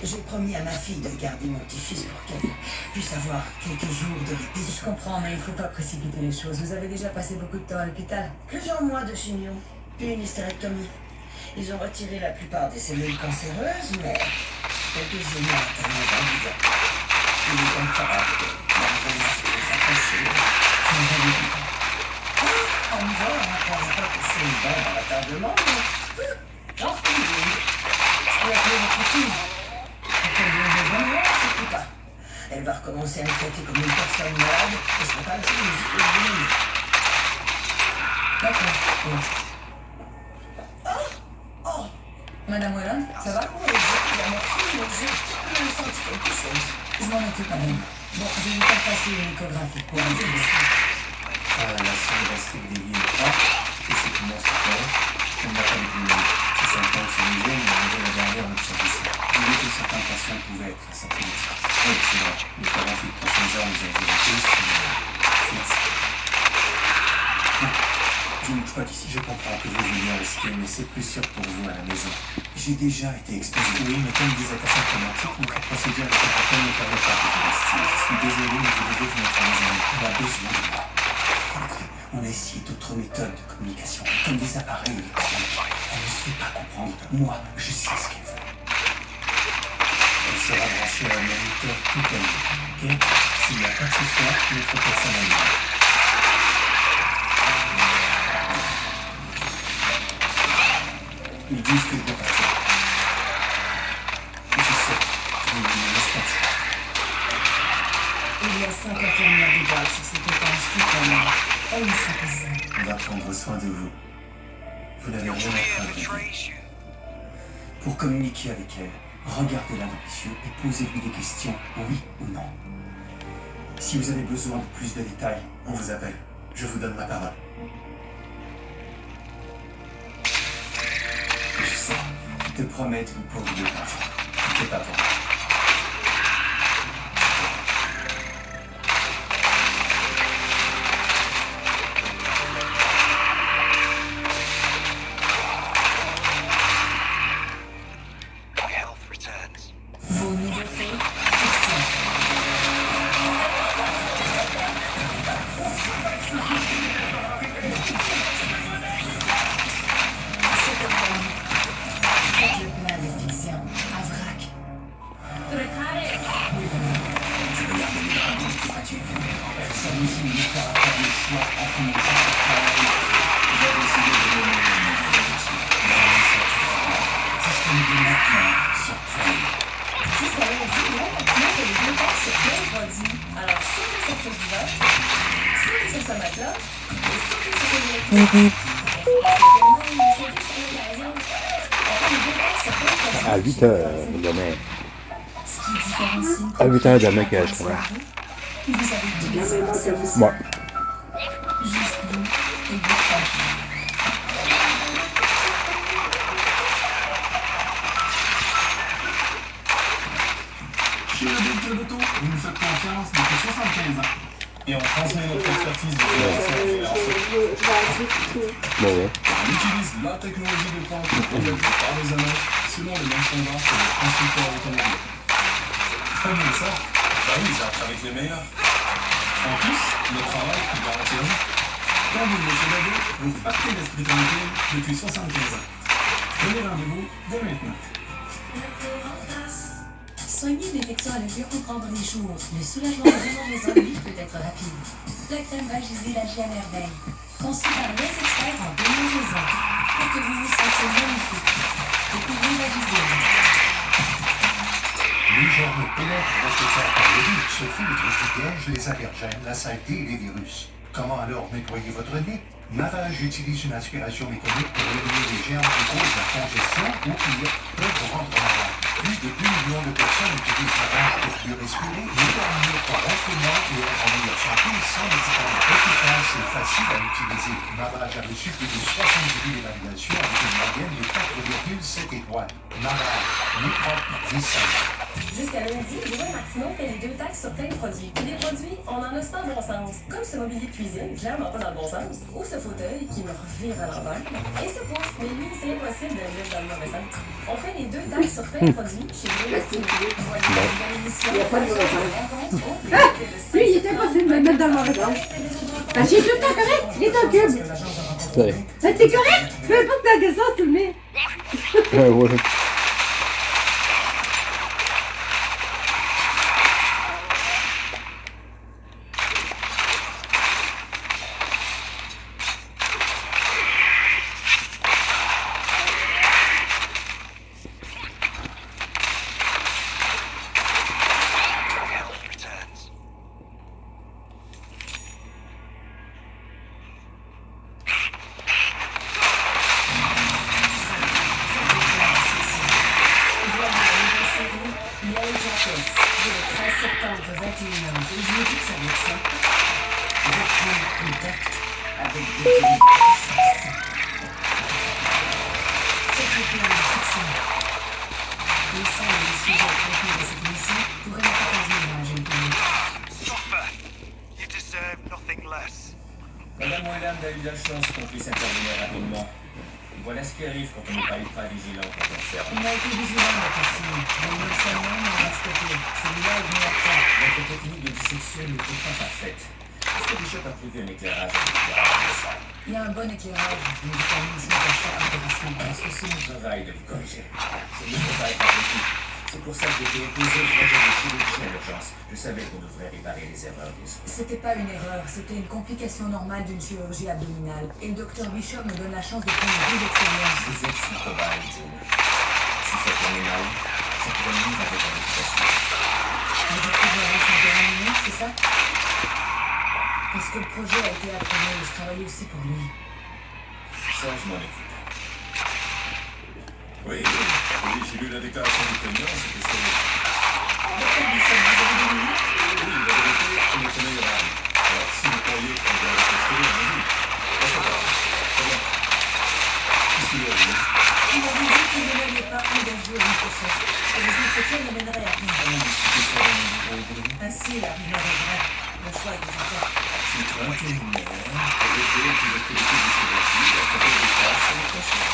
J'ai promis à ma fille de garder mon petit-fils pour qu'elle puisse avoir quelques jours de répit. Je comprends, mais il ne faut pas précipiter les choses. Vous avez déjà passé beaucoup de temps à l'hôpital. Plusieurs mois de chimio. puis une hystérectomie. Ils ont retiré la plupart des cellules cancéreuses, mais quelques-unes ont atteint le candidat. Il est incroyable que dans un masque accroché, sans rien du tout. En hiver, on ne croirait pas que c'est une bombe à retardement, mais j'en suis une. Je peux appeler votre fille. Quand elle vient de venir, surtout pas. Elle va recommencer à me traiter comme une personne malade, et ce n'est pas la chose que je veux. D'accord. Bon. Oh, Madame Whelan, ça va? Oui, la morphine, mais j'ai senti quelque chose. Je m'en occupe, madame. Bon, je vais vous faire passer une échographie pour un La sonde gastrique des vies est propre, et ses poumons sont clairs. On n'a pas de pneumonie. Ces symptômes sont légers, mais on va la garder en observation. J'ai vu que certains patients pouvaient être asymptomatiques. Oui, c'est vrai. Les 48 prochaines heures nous ont vérifié sur fixe. Je ne bouge pas d'ici. Je comprends que vous vouliez risquer, mais c'est plus sûr pour vous à la maison. J'ai déjà été exposé. Oui, mais comme vous êtes asymptomatique, notre procédure de thérapie ne permet pas de vous rester. Je suis désolé, mais vous devez venir à la maison. On a besoin de moi. Écoutez, on a essayé d'autres méthodes de communication, comme des appareils électroniques. Elle ne se fait pas comprendre. Moi, je sais ce qu'elle veut. Elle sera branchée à un moniteur toute la nuit, ok? S'il y a quoi que ce soit, notre personnel est là. Ils disent que je dois partir. Je sais, mais ils ne laissent pas le choix. Il y a 5 infirmières de garde sur cette étage toute la nuit. Elles ne sont pas seules. On va prendre soin de vous. Vous n'avez rien à craindre. Pour communiquer avec elle, regardez-la dans les yeux et posez-lui des questions, oui ou non. Si vous avez besoin de plus de détails, On vous appelle. Je vous donne ma parole. je sais, je te promets de vous prodiguer de l'argent. Ne fais pas peur. Vos nouveautés, fiction. Cet automne, faites le plein de fiction à vrac. Ça nous invite à faire le choix entre nos travail. J'ai décidé de donner disponible maintenant sur Prime. Jusqu'à lundi, moi, maintenant que les deux passes sur plein de produits. Alors, sautez sur ce divan, sautez sur ce matelas, et sautez sur ce électrique. À 8 heures demain. Ce qui différencie À 8 heures demain que je travaille. vous avez tous les sens. Moi. Juste vous et vos proches. Chez le docteur d'auto, vous nous faites confiance depuis 75 ans. Et on transmet notre expertise de génération. Bon, ouais. On utilise la technologie de pointe produite par les annonces selon les mêmes standards que les constructeurs automobiles. Très bien ça. Bah oui, ça avec les meilleurs. En plus, le travail est garanti. Quand vous me Nadeau, vous partez l'esprit tranquille depuis 75 ans. Prenez rendez-vous dès maintenant. Soigner une infection à l'œil peut prendre des jours. Le soulagement vraiment des ennuis peut être rapide. La crème Vagisil agit à merveille. Conçue par les experts en démangeaison pour que vous vous sentiez magnifique. Découvrez Vagisil. Les germes pénètrent votre corps par le nez, se filtrent du piège, les allergènes, la saleté et les virus. Comment alors nettoyer votre nez? Mavage utilise une aspiration mécanique pour éliminer les germes qui causent la congestion ou qui peuvent vous rendre malade. Plus de 2 millions de personnes utilisent Mavage pour mieux respirer, éternuer par renflouement et être en meilleure santé sans médicaments efficaces et faciles à utiliser. Mavage a reçu plus de 70 000 évaluations avec une moyenne de 4,7 étoiles. Mavage, plus propre, vissant. Jusqu'à lundi, Joël Martineau fait les 2 taxes sur plein de produits. Et les produits, on en a sans bon sens. Comme ce mobilier de cuisine, clairement pas dans le bon sens. Ou ce fauteuil qui me revire à l'envers. Et ce pouf, mais lui, c'est impossible de le mettre dans le mauvais sens. On fait les 2 taxes sur plein de produits chez Joël Martineau. Voyez une nouvelle émission. Il n'y a pas de mauvais sens. Rencontre. Lui, il est impossible de le mettre dans le mauvais sens. Parce qu'il est tout le temps correct, il est un cube. Ouais. Ah, t'es correct? Peu importe dans quel sens tu le mets. Ouais. Madame Wayland a eu de la chance qu'on puisse intervenir rapidement. Voilà ce qui arrive quand on n'est pas ultra vigilant quand on sert. On a été vigilant, ma fille. Mais non seulement, mais on a stoppé. Celui-là est venu après. Votre technique de dissection n'était pas parfaite. Est-ce que Bishop a prévu un éclairage avec ça? Il y a un bon éclairage. Une vitamine C à chaque opération. Parce que c'est mon travail de vous corriger. Ce ne peut pas être abouti. C'est pour ça que j'étais opposé au projet de chirurgie à l'urgence. Je savais qu'on devrait réparer les erreurs des autres. C'était pas une erreur, c'était une complication normale d'une chirurgie abdominale. Et le docteur Bishop me donne la chance de prendre 2 expériences. Vous êtes son cobaye, June. Si ça tourne mal, ça pourrait nuire à votre réputation. Vous dites que je reste un terminé, c'est ça? Parce que le projet a été approuvé et je travaille aussi pour lui. Ça, je m'en occupe. Oui, j'ai lu la déclaration du plaignant, c'était ça. Docteur Bishop, vous avez des minutes? Oui, la vérité, on est honorable. Alors, si vous croyez qu'on doit le tester, allez-y. Très bien. Qu'est-ce qu'il y a, vous? Il m'avait dit qu'il ne m'avait pas engagé une process. Et les entretiens l'amèneraient à rien. Ainsi, la rumeur est vraie. Le choix est déjà fait. Titre intérimaire, avec des activités de chirurgie, à côté des tâches sur le prochain.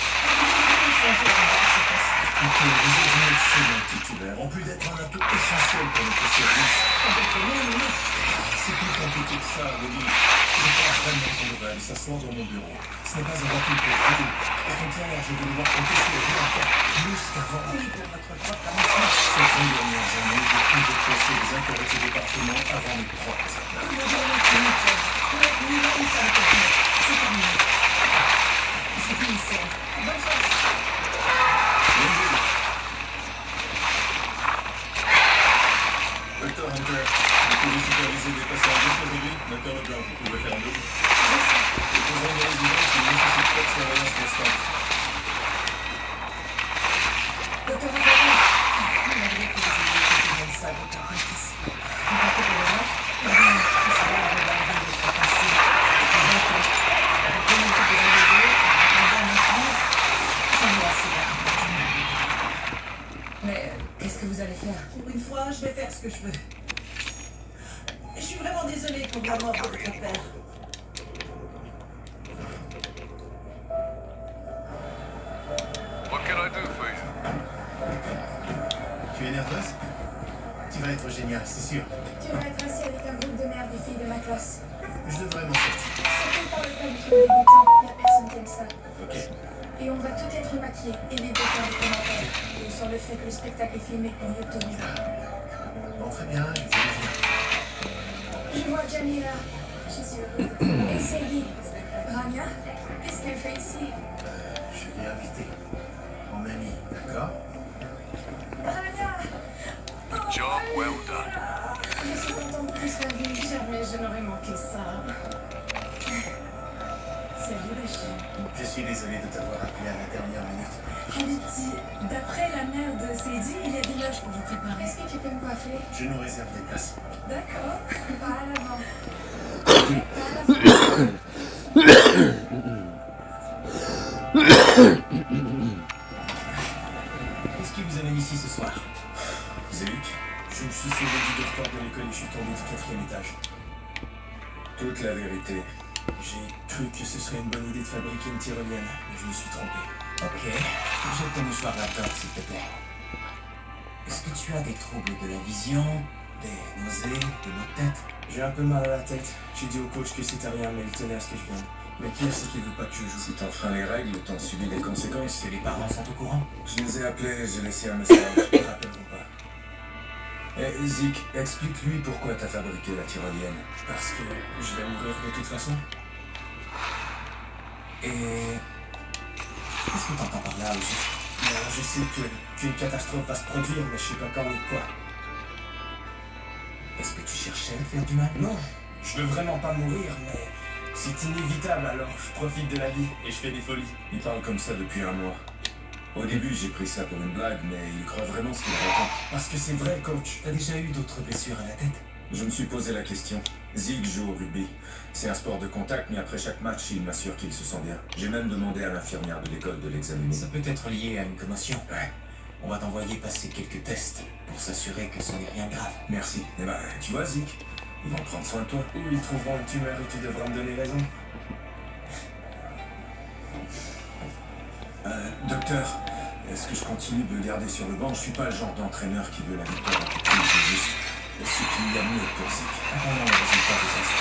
Écoutez, vous êtes un excellent titulaire, en plus d'être un atout essentiel pour notre service. C'est plus compliqué que ça, Denis. Je pense vraiment qu'on devrait aller s'asseoir dans mon bureau. Ce n'est pas un rappel pour vous. Au contraire, je vais devoir compter sur vous encore plus qu'avant. Oui, pour votre propre avancement. Ces 3 dernières années, j'ai toujours placé les intérêts de ce département avant mes propres affaires. C'est terminé. C'est fini, c'est. Bonne chance. Docteur Hunter, vous pouvez superviser des patients juste aujourd'hui. Docteur Leblanc, vous pouvez faire un double. Les besoins de résidence, ils nécessitent pas de surveillance constante. Docteur Hunter, malgré que vous ayez été comme ça, docteur Hunter, vous partez pour le nord, et bien, tout ça va regarder votre passé. Vous prenez tout besoin des autres, en bas maintenant, j'en ai assez d'accompagnement. Mais qu'est-ce que vous allez faire? Pour une fois, je vais faire ce que je veux. Je suis vraiment désolée pour la mort de votre père. What can I do for you? Tu es nerveuse? Tu vas être génial, c'est sûr. Tu vas être assis avec un groupe de mères des filles de ma classe. Je devrais m'en sortir. Surtout par le pas du truc débutant, y a personne qui aime ça. Ok. Et on va tout être maquillés, évite de faire des commentaires. Et sur le fait que le spectacle est filmé pour YouTube. Bon, très bien, je vais revenir. Je vois Jamila. Je suis heureuse. Et Sadie. Rania, qu'est-ce qu'elle fait ici? Je l'ai invité. Mon ami, d'accord? Rania! Job well done. Je suis contente que tu sois venue. Jamais je n'aurais manqué ça. Salut les chiens. Je suis désolé de t'avoir appelé à la dernière minute. Habiti, d'après la mère de Sadie, il y a des loges pour vous préparer. Est-ce que tu peux me coiffer? Je nous réserve des places. D'accord. Pas à l'avant. Qu'est-ce qui vous amène ici ce soir? Zéluc, je me suis sauvé du docteur de l'école et je suis tombé du 4e étage. Toute la vérité. J'ai cru que ce serait une bonne idée de fabriquer une tyrolienne, mais je me suis trompé. Ok, jette ton mouchoir là-dedans, s'il te plaît. Est-ce que tu as des troubles de la vision, des nausées, des maux de tête? J'ai un peu mal à la tête. J'ai dit au coach que c'était rien, mais il tenait à ce que je vienne. Mais qui est-ce qui veut pas que tu joues? Si t'enfreins les règles, t'en subis les conséquences. Est-ce que les parents sont au courant? Je les ai appelés, j'ai laissé un message, ils te rappelleront pas. Eh, Zik, explique-lui pourquoi t'as fabriqué la tyrolienne. Parce que je vais mourir de toute façon. Et... qu'est-ce que t'entends par là, au juste? Alors, je sais qu'une catastrophe va se produire, mais je sais pas quand ni quoi. Est-ce que tu cherchais à me faire du mal? Non, je veux vraiment pas mourir, mais c'est inévitable, alors je profite de la vie et je fais des folies. Il parle comme ça depuis un mois. Au début, j'ai pris ça pour une blague, mais il croit vraiment ce qu'il raconte. Parce que c'est vrai, coach. T'as déjà eu d'autres blessures à la tête? Je me suis posé la question. Zig joue au rugby. C'est un sport de contact, mais après chaque match, il m'assure qu'il se sent bien. J'ai même demandé à l'infirmière de l'école de l'examiner. Ça peut être lié à une commotion. Ouais. On va t'envoyer passer quelques tests pour s'assurer que ce n'est rien de grave. Merci. Eh ben, tu vois, Zik, ils vont prendre soin de toi. Ou ils trouveront une tumeur et tu devras me donner raison. Docteur, est-ce que je continue de le garder sur le banc? Je suis pas le genre d'entraîneur qui veut la victoire à tout prix. J'ai juste ce qu'il y a de mieux pour Zik. Attendons le résultat des tests.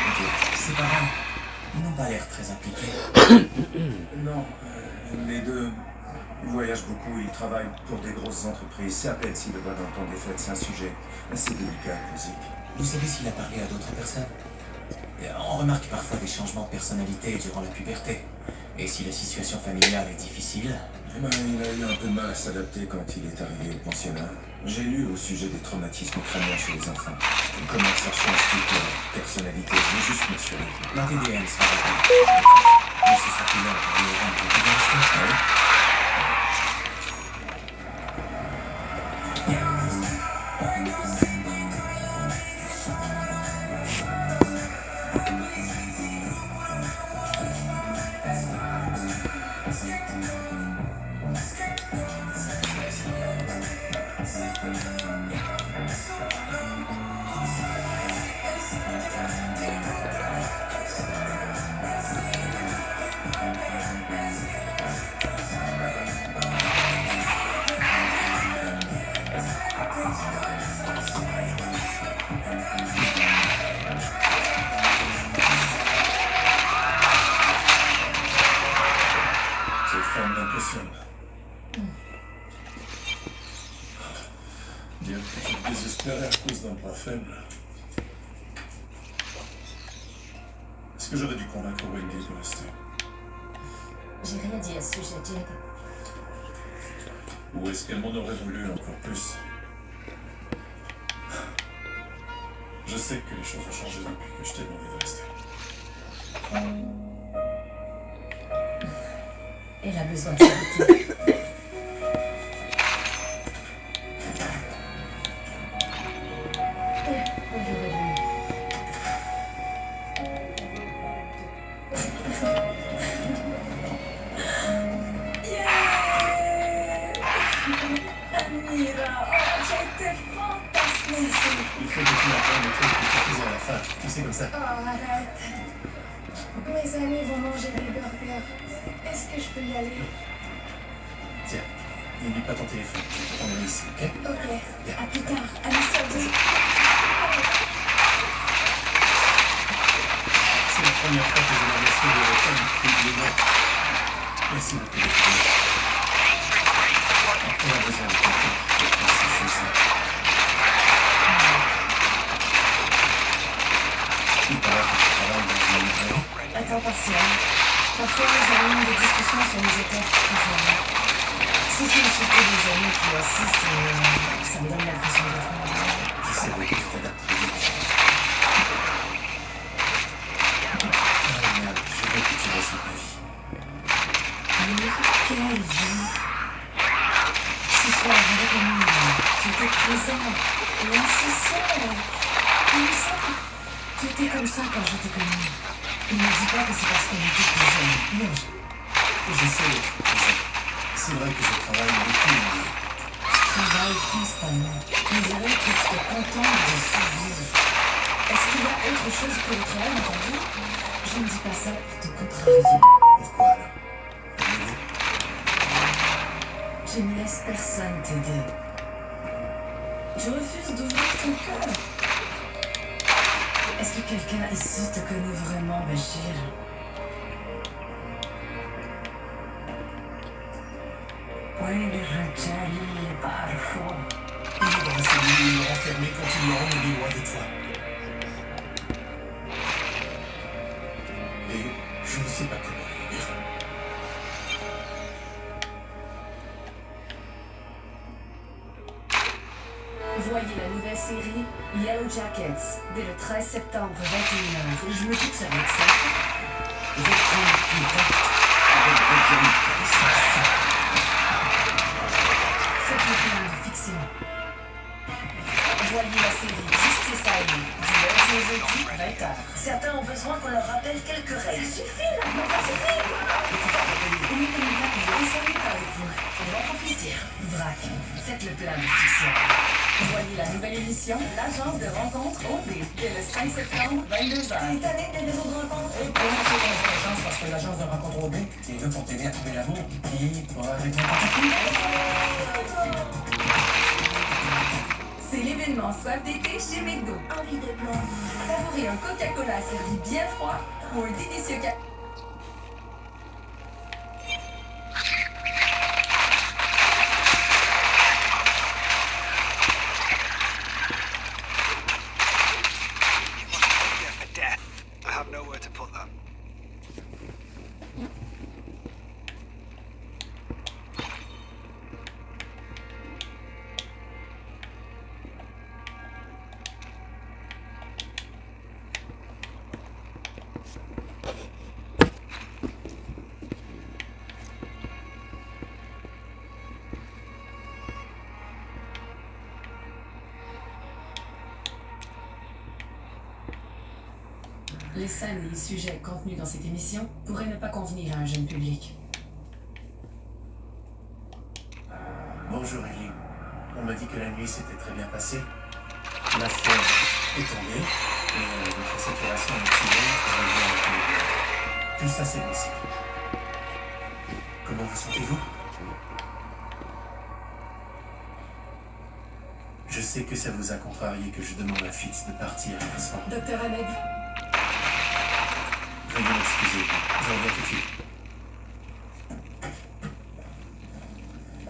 Ok. Ses parents, ils n'ont pas l'air très impliqués. Non, les deux voyagent beaucoup, ils travaillent pour des grosses entreprises. C'est à peine s'il le voit dans le temps des fêtes, c'est un sujet assez délicat pour Zik. Vous savez s'il a parlé à d'autres personnes? On remarque parfois des changements de personnalité durant la puberté. Et si la situation familiale est difficile? Eh ben, il a eu un peu de mal à s'adapter quand il est arrivé au pensionnat. J'ai lu au sujet des traumatismes crâniens chez les enfants. Comment ça change toute leur personnalité? Je veux juste m'assurer. La TDM sera rappelée. Mais ce sera plus long pour les rendre de diversité. Dire que je suis désespéré à cause d'un bras faible. Est-ce que j'aurais dû convaincre Wendy de rester? J'ai rien dit à ce sujet, Jed. Ou est-ce qu'elle m'en aurait voulu encore plus? Je sais que les choses ont changé depuis que je t'ai demandé de rester. Elle a besoin de s'arrêter. Il faut que tu m'apprennes le truc que tu faisais à la fin. Tu sais, comme ça. Oh, arrête. Mes amis vont manger des burgers. Est-ce que je peux y aller? Tiens, n'oublie pas ton téléphone. Je vais t'emmener ici, ok? Ok. À plus tard. À Mr. C'est la première fois que je m'en ai sauvé le temps depuis des mois. Merci beaucoup de venir. On a besoin de quelqu'un qui peut penser ça. Il paraît que tu travailles dans une librairie. À temps partiel. Parfois, nous avons des discussions sur les étapes préférées. Si je suis que des amis qui assistent, ça me donne l'impression d'être malade. Je sais que tu t'adaptes très vite. Merde, je veux que tu restes ma vie. Quelle vie! Ce soir, avec Camille, tu étais présent et insistant. Comme ça. Tu étais comme ça quand je t'ai connue. Ne me dis pas que c'est parce qu'on était plus jeunes. Non. J'essaie d'être présent. C'est vrai que je travaille beaucoup, mais... Tu travailles constamment. On dirait que tu es content de survivre. Est-ce qu'il y a autre chose que le travail dans ta vie? Je ne dis pas ça pour te contrarier. Pourquoi alors? Tu ne laisses personne t'aider. Tu refuses d'ouvrir ton cœur. Est-ce que quelqu'un ici te connaît vraiment, Bachir? وين الرجال اللي بعرفه؟ Il est dans la cellule où ils l'ont enfermé quand ils l'ont emmené loin de toi. Et je ne sais pas comment le libérer. Voyez la nouvelle série Yellow Jackets dès le 13 septembre 21h. Je me dis que ça va être ça. Reprendre contact avec des jeunes connaissances. Faites le plan de fiction. Voyez la série Justice Island du lundi au jeudi 20h. Certains ont besoin qu'on leur rappelle quelques règles. Ça suffit là, ça suffit. Oui, il va pouvoir s'ennuyer avec vous. On va en plaisir. Vrac, faites le plan de fiction. Voyez la nouvelle émission L'agence de rencontre OD dès le 5 septembre 22h. T'es allé des maisons de rencontre? Et pour moi, c'est dans l'agence parce que l'agence de rencontre OD, c'est là pour t'aider à trouver l'amour et pour avec n'importe qui. C'est l'événement Soif d'été chez McDo. Envie de blanc. Savourez un Coca-Cola servi bien froid ou un délicieux café. I have nowhere to put that. Les scènes et les sujets contenus dans cette émission pourraient ne pas convenir à un jeune public. Bonjour Ellie. On m'a dit que la nuit s'était très bien passée. La fièvre est tombée et votre saturation d'oxygène est revenue à l'équilibre. Tout ça c'est possible. Comment vous sentez-vous? Je sais que ça vous a contrarié que je demande à Fitz de partir sans. Docteur Ahmed. Veuillez m'excuser, je reviens tout de suite.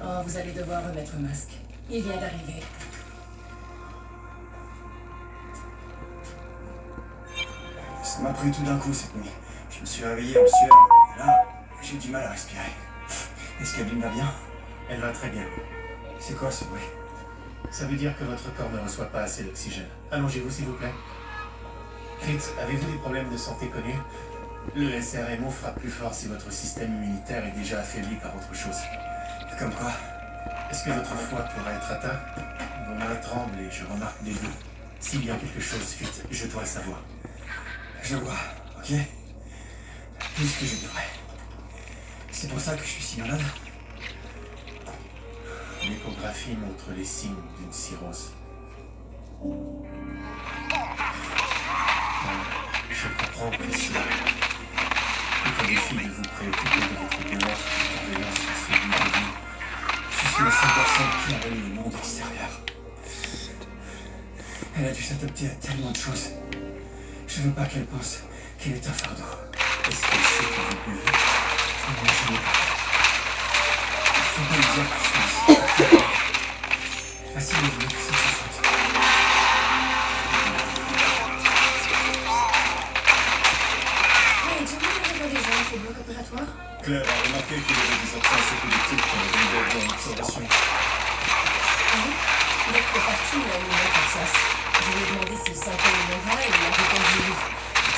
Oh, vous allez devoir remettre le masque. Il vient d'arriver. Ça m'a pris tout d'un coup cette nuit. Je me suis réveillé en sueur, et là, j'ai du mal à respirer. Est-ce qu'Adeline va bien? Elle va très bien. C'est quoi ce bruit? Ça veut dire que votre corps ne reçoit pas assez d'oxygène. Allongez-vous s'il vous plaît. Fitz, avez-vous des problèmes de santé connus? Le SRMO fera plus fort si votre système immunitaire est déjà affaibli par autre chose. Comme quoi? Est-ce que votre foie pourrait être atteint? Vos mains tremblent et je remarque des bleus. S'il y a quelque chose, Fitz, je dois le savoir. Je vois, ok? Plus que je devrais. C'est pour ça que je suis si malade? L'échographie montre les signes d'une cirrhose. Je comprends que cela est un défi de vous préoccuper de votre bien-être et de convenance sur celui de vous. Je suis la seule personne qui a réuni le monde extérieur. Elle a dû s'adapter à tellement de choses. Je veux pas qu'elle pense qu'elle est un fardeau. Est-ce qu'elle sait que vous buvez? Non, je n'ai pas. Faut pas lui dire que je suis ici. Facile de dire que c'est sa faute. Hey, tu veux des gens au bloc opératoire? Claire a remarqué qu'il y avait des absences épileptiques qui avaient une dette en observation. Oui, l'autre partie, il a eu une autre absence. Je lui ai demandé s'il sentait le mauvais et il a répondu oui.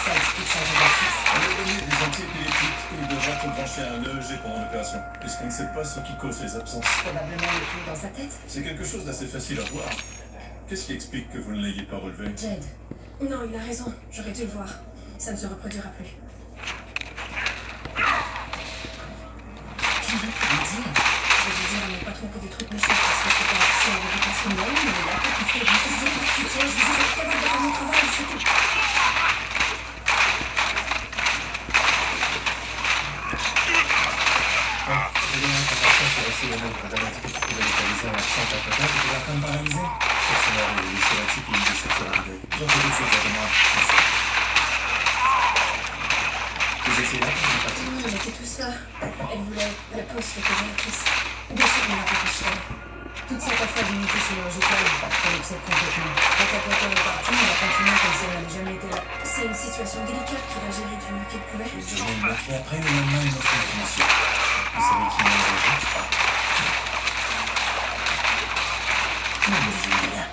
Ça explique sa fixe. On lui a donné des antiépileptiques et il devra te brancher à un EEG pendant l'opération. Est-ce qu'on ne sait pas ce qui cause les absences? Probablement le clou dans sa tête. C'est quelque chose d'assez facile à voir. Qu'est-ce qui explique que vous ne l'ayez pas relevé? Jed. Non, il a raison. J'aurais dû le voir. Ça ne se reproduira plus. Qu'est-ce que tu veux dire? Je veux dire à mon patron que des trucs méchants parce que c'est pas si on veut passer une mais là, quand tu fais des décisions, tu tiens, je suis capable de faire mon travail, c'est tout. J'ai donné une information sur le CNM quand elle a dit que tu pouvais localiser un absent à côté et la femme paralysée. Personnel et c'est là-dessus qu'il me dit cette soirée. J'en fais tout de suite, moi. Vous étiez là quand vous êtes parti? Non, elle était tout ça. Elle voulait le poste de directrice. Déchirement capuchon. Toute cette affaire d'unité chirurgicale, ça l'obsède complètement. La calculateur est partie, mais elle continue comme si elle n'avait jamais été là. C'est une situation délicate qu'il a gérée du mieux qu'il pouvait. Je vais me battre après le lendemain une autre information. Vous savez qui m'a engagé? Non, mais je dis rien.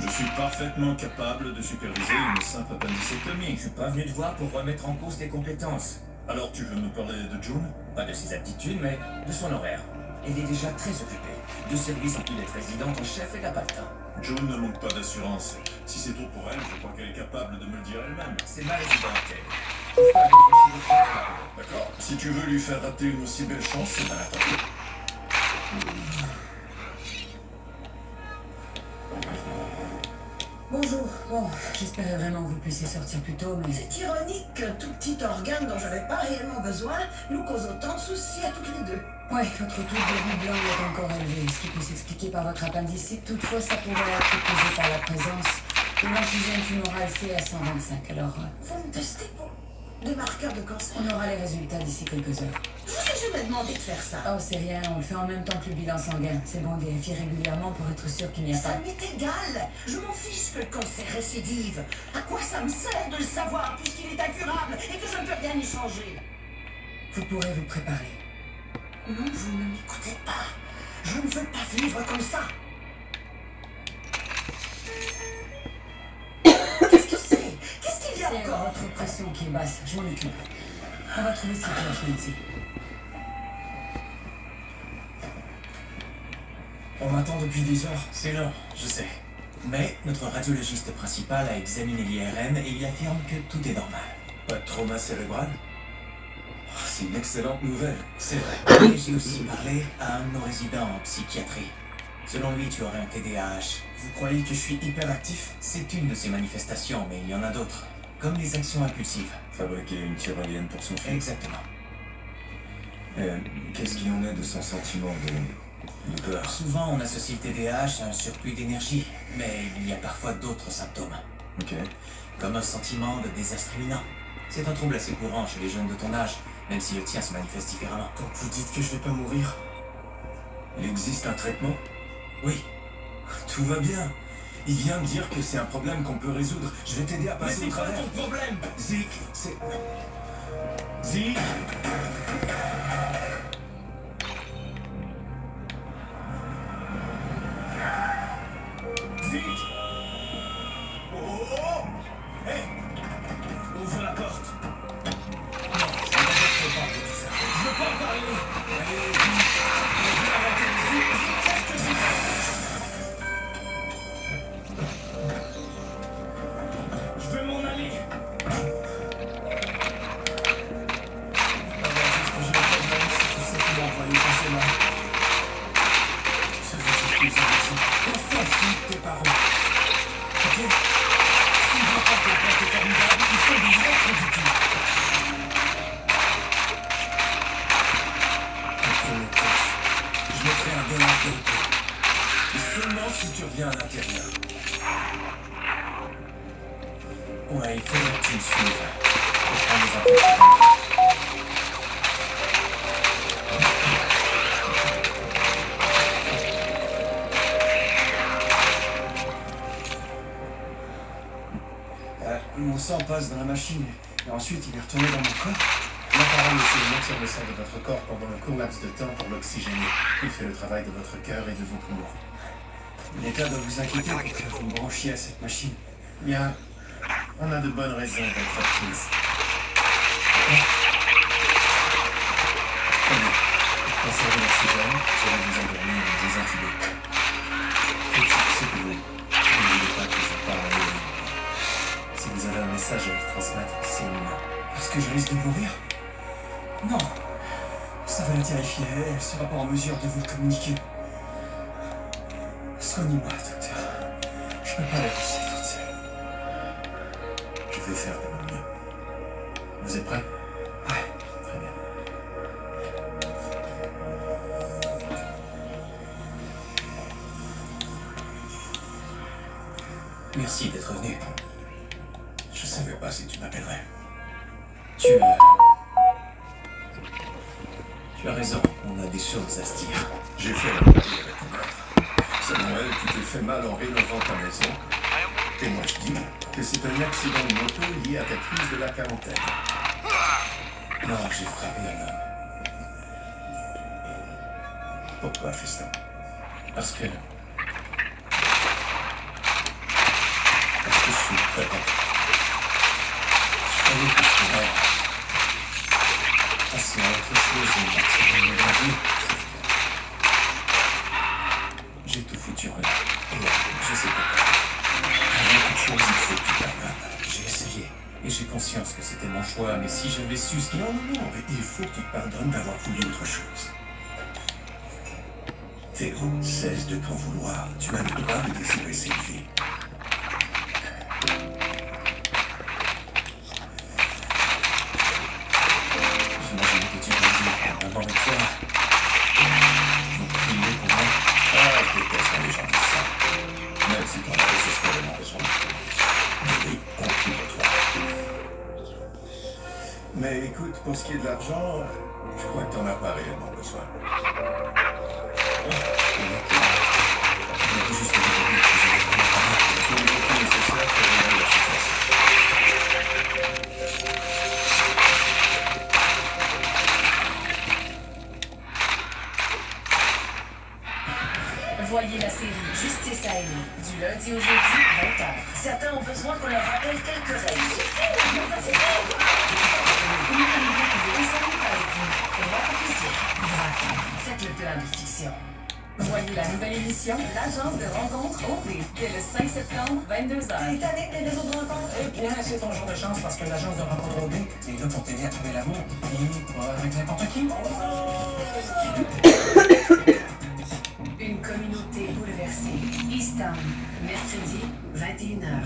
Je suis parfaitement capable de superviser une simple appendicectomie. Je suis pas venu te voir pour remettre en cause tes compétences. Alors tu veux me parler de June? Pas de ses aptitudes, mais de son horaire. Elle est déjà très occupée. 2 services en plus d'être résidente en chef, elle n'a pas le temps. June ne manque pas d'assurance. Si c'est trop pour elle, je crois qu'elle est capable de me le dire elle-même. C'est ma résidente, elle. Pourquoi réfléchir au travail? D'accord. Si tu veux lui faire rater une aussi belle chance, c'est mal attendu. Bonjour. Bon, j'espérais vraiment que vous puissiez sortir plus tôt, mais... C'est ironique qu'un tout petit organe dont j'avais pas réellement besoin nous cause autant de soucis à toutes les deux. Ouais, votre taux de globule blanc est encore élevé, ce qui peut s'expliquer par votre appendicite. Toutefois, ça pourrait être causé par la présence de l'antigène tumoral CA125. Alors, Vous me testez pour des marqueurs de cancer? on aura les résultats d'ici quelques heures. Je vous ai jamais demandé de faire ça. Oh, c'est rien, on le fait en même temps que le bilan sanguin. C'est bon de vérifier régulièrement pour être sûr qu'il n'y a Ça pas... m'est égal. Je m'en fiche que le cancer récidive. À quoi ça me sert de le savoir puisqu'il est incurable et que je ne peux rien y changer? Vous pourrez vous préparer. Non, vous ne m'écoutez pas. Je ne veux pas vivre comme ça. Qu'est-ce que c'est? Qu'est-ce qu'il y a C'est encore? votre pression qui est basse, je m'en occupe. On va trouver cette cloche, Nancy. On m'attend depuis des heures. C'est long, je sais. Mais notre radiologiste principal a examiné l'IRM et il affirme que tout est normal. Pas de trauma cérébral? Oh, c'est une excellente nouvelle. C'est vrai. Et j'ai aussi parlé à un de nos résidents en psychiatrie. Selon lui, tu aurais un TDAH. Vous croyez que je suis hyperactif? C'est une de ces manifestations, mais il y en a d'autres. Comme les actions impulsives. Fabriquer une tyrolienne pour son fils. Exactement. Qu'est-ce qu'il en est de son sentiment de peur? Souvent, on associe le TDAH à un surplus d'énergie, mais il y a parfois d'autres symptômes. Ok. Comme un sentiment de désastre imminent. C'est un trouble assez courant chez les jeunes de ton âge, même si le tien se manifeste différemment. Donc vous dites que je vais pas mourir? Il existe un traitement? Oui. Tout va bien. Il vient me dire que c'est un problème qu'on peut résoudre. Je vais t'aider à passer au travers. ton problème? Zeke, c'est... Zeke! Zeke! Oh, oh, oh! Hey! Ouvre la porte! Non, je ne pas de tout ça. Je veux pas en parler! Allez, Zeke! Je veux arrêter. Zeke, qu'est-ce que tu fais? Je veux m'en aller! Tes parents. Ok? S'ils voient pas que ton est formidable, ils sont des vrais créditeurs. Après le crash, je mettrai $1 de côté. Et seulement si tu reviens à l'intérieur. Ouais, il faudrait que tu me suives. Je prends les affaires. Mon sang passe dans la machine et ensuite il est retourné dans mon corps. L'appareil essaie de monter le sang de votre corps pendant un court laps de temps pour l'oxygéner. Il fait le travail de votre cœur et de vos poumons. L'État doit vous inquiéter pour que vous me branchiez à cette machine. Bien, on a de bonnes raisons d'être optimiste. Tenez, pour conserver l'oxygène, je vais vous endormir et vous intuber. Faites ce que vous voulez. Ne voulez pas que je parle à vous. Si vous avez un message à lui transmettre, c'est le moment. Parce que je risque de mourir? Non. Ça va la terrifier. Elle ne sera pas en mesure de vous le communiquer. Soignez-moi, docteur. Je peux pas la laisser toute seule. Je vais faire de mon mieux. Vous êtes prêts? Ouais. Très bien. Merci d'être venu. Je savais pas si tu m'appellerais. Tu Tu as raison, on a des choses à se dire. J'ai fait la partie avec ton père. Samuel, tu t'es fait mal en rénovant ta maison. Et moi je dis que c'est un accident de moto lié à ta crise de la quarantaine. Non, j'ai frappé un homme. Pourquoi, fiston? Parce que je suis correct. Je croyais que je pourrais passer à autre chose et partir de ma vie. J'ai tout foutu en l'air. Je sais pas quoi. Il y a quelque chose, il faut que tu pardonnes. J'ai essayé. Et j'ai conscience que c'était mon choix, mais si j'avais su ce qui... Non, mais il faut que tu te pardonnes d'avoir voulu autre chose. Théo, cesse de t'en vouloir. Tu as le droit de désirer cette vie. J'imagine que tu vas dire, maman et toi, vous priez pour moi. Ah, je déteste quand les gens disent ça. Même si t'en as désespérément besoin. Mais oui, on prie pour toi. Mais écoute, pour ce qui est de l'argent, je crois que t'en as pas réellement besoin. Voyez la série Justice à aimer, du lundi au jeudi, 20h. Certains ont besoin qu'on leur rappelle quelques règles. Faites le plan de fiction. Voyez la nouvelle émission, l'agence de rencontre OB, dès le 5 septembre, 22h. T'es tanné des réseaux de rencontres? Eh bien, c'est ton jour de chance parce que l'agence de rencontre OB est là pour t'aider à trouver l'amour. Et pas avec n'importe qui. Une communauté bouleversée. Easttown, mercredi, 21h.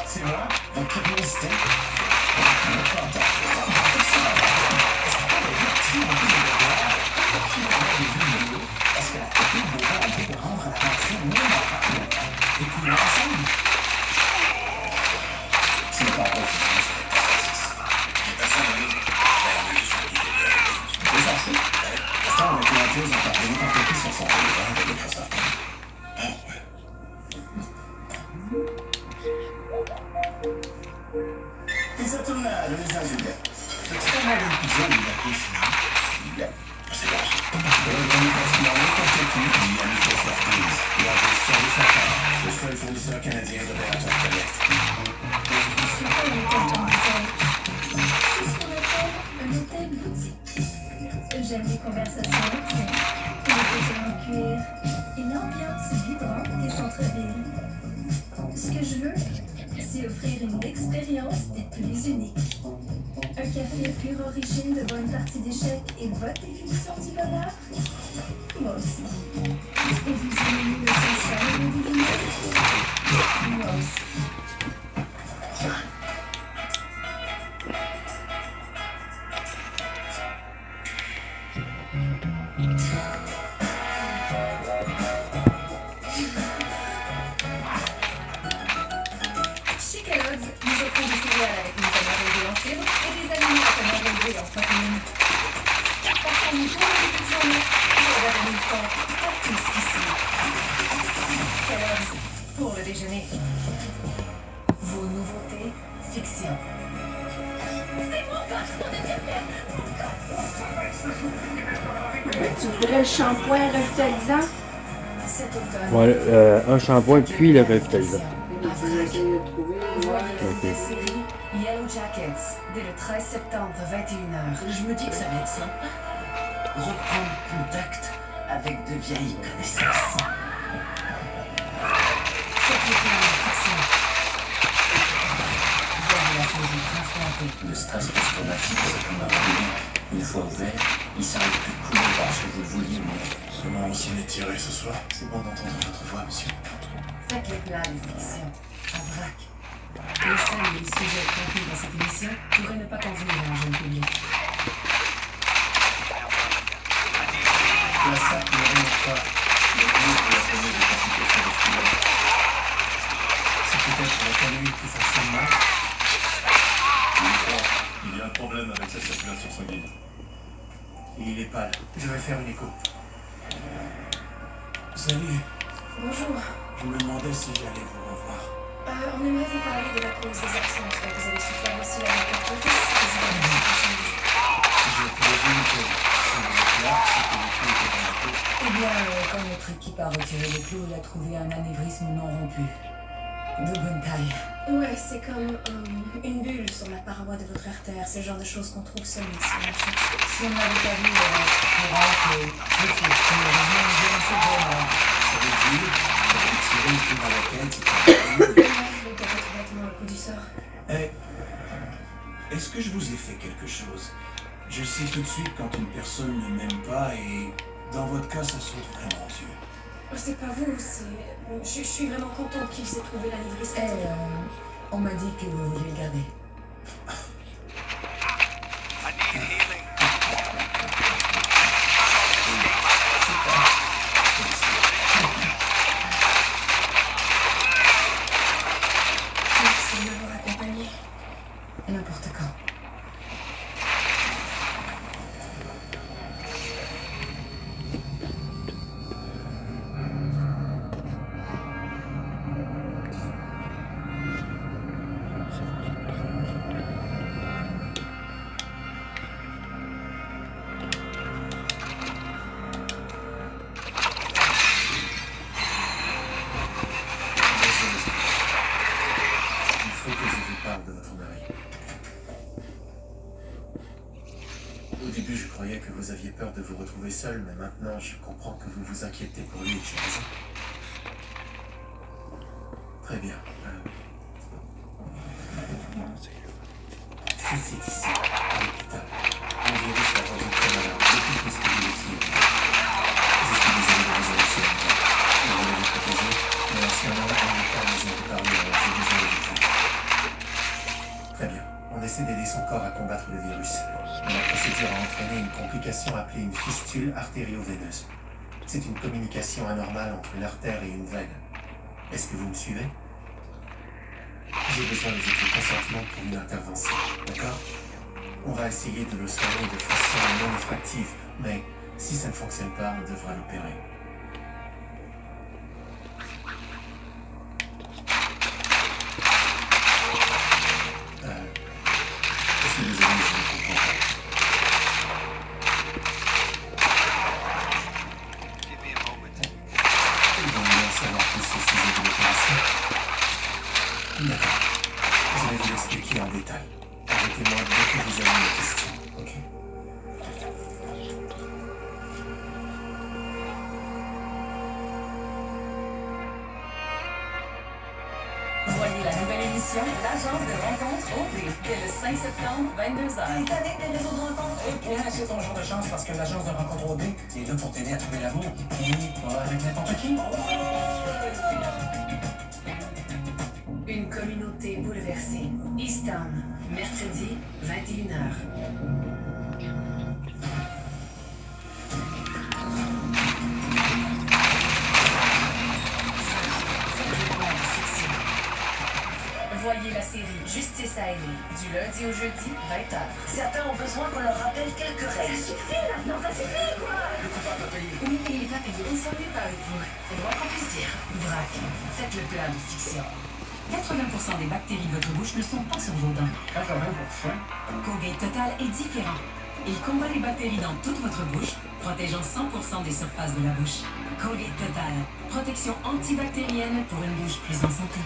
C'est moi, votre curiosité. Est-ce que la technique de voir peut rendre l'aventure mieux marquante? Découvrons ensemble. C'est pas bon. Les archives? Ça, on a été en pause en parlant n'importe qui sur son téléphone de Microsoft. Esattuna l'università. Stiamo all'episodio da questo. C'est large. Bienvenue parce qu'il y a n'importe qui à Microsoft Teams. La gestion des affaires. Je serai le fournisseur canadien d'opérateurs Connect. Je suis pas un hôtel commercial. C'est ce qu'on appelle un hôtel boutique. J'aime les conversations intimes, les fauteuils en cuir et l'ambiance vibrante des centres-villes. Ce que je veux, c'est offrir une expérience des plus uniques. Un café pure origine de bonne partie d'échecs et votre définition du bonheur? Moi aussi. Et vous aimez le social et le divin? Moi aussi. Chez Kellogg's, nous offrons des céréales avec une teneur élevée en fibres et des aliments à teneur élevée en protéines. Parce qu'on nous tourne les petites journées, on va donner le temps à tout ce qui suit. Kellogg's, pour le déjeuner. Vos nouveautés, fiction. C'est mon garçon de diabète! Tu voudrais le shampoing revitalisant? Cet automne, Ouais, un shampoing puis le revitalisant. voyez la série Yellow Jackets dès le 13 septembre, 21h. Je me dis que ça va être sympa. Reprendre contact avec de vieilles connaissances. Faites le plan de fiction. Voyez la série Transplantée. Le stress post-traumatique, c'est comme un rendez-vous. Une fois ouvert, il s'arrête plus de couler parce que vous le vouliez, mais Comment on s'en est tiré ce soir? C'est bon d'entendre votre voix, monsieur. Faites le plan de fiction. En vrac. Les scènes et les sujets contenus dans cette émission pourraient ne pas convenir à un jeune public. La SAP ne remonte pas. Le lieu pour la première des complications la canule qui fonctionne mal. Il y a un problème avec sa circulation sanguine. Il est pâle. Je vais faire une écho. Salut. Bonjour. Je me demandais si j'allais vous revoir. On aimerait vous parler de la cause des absences. Vous avez souffert aussi la hypertension. Je présume que si vous êtes là, c'est que le clou était dans la cause. Eh bien, quand notre équipe a retiré les clous, il a trouvé un anévrisme non rompu. De bonne taille. Ouais, c'est comme une bulle sur la paroi de votre artère. C'est le genre de choses qu'on trouve seulement si on la cherche. Si on n'avait pas vu, on rentre et petit. Malheureusement, nous avons fait vraiment. Ça veut dire qu'on a tiré une clou dans la tête. Ouais, peut-être bêtement le coup du sort. Est-ce que je vous ai fait quelque chose? Je sais tout de suite quand une personne ne m'aime pas et dans votre cas, ça saute vraiment aux yeux. C'est pas vous, c'est... Je suis vraiment contente qu'ils aient trouvé l'anévrisme. On m'a dit que vous vouliez le garder. Merci de m'avoir accompagnée. N'importe quand. Il faut que je vous parle de votre mari. Au début, je croyais que vous aviez peur de vous retrouver seul, mais maintenant, je comprends que vous vous inquiétez pour lui et j'ai raison. Très bien. Si c'est ici, à l'hôpital, on virus l'a rendu très malade, beaucoup plus que vous l'étiez. Je suis désolé de vous annoncer la mort. On va vous protéger, mais en ce moment, on n'est pas en mesure de parler, alors j'ai besoin de vous. Très bien. On essaie d'aider son corps à combattre le virus. La procédure a entraîné une complication appelée une fistule artério-veineuse. C'est une communication anormale entre une artère et une veine. Est-ce que vous me suivez? J'ai besoin de votre consentement pour une intervention, d'accord? On va essayer de le soigner de façon non effractive, mais si ça ne fonctionne pas, on devra l'opérer. Je suis désolé, je ne comprends pas. Vous voulez en savoir plus au sujet de l'opération? D'accord. Je vais vous l'expliquer en détail. Arrêtez-moi dès que vous avez une question, ok? Voyez la nouvelle émission L'Agence de rencontres OD dès le 5 septembre, 22h. T'es avec des réseaux de rencontres? Eh bien, c'est ton jour de chance parce que l'agence de rencontres OD est là pour t'aider à trouver l'amour. Et pas avec n'importe qui. Une communauté bouleversée. Easttown, mercredi, 21h. Voyez la série Justice à aimer du lundi au jeudi, 20h. Certains ont besoin qu'on leur rappelle quelques règles. Ça suffit maintenant, ça suffit quoi! Le coupable doit payer. Oui, et il va payer. On s'ennuie pas avec vous. C'est le moins qu'on puisse dire. Vrac, faites le plein de fiction. 80% des bactéries de votre bouche ne sont pas sur vos dents. 80%? Colgate Total est différent. Il combat les bactéries dans toute votre bouche, protégeant 100% des surfaces de la bouche. Colgate Total, protection antibactérienne pour une bouche plus en santé.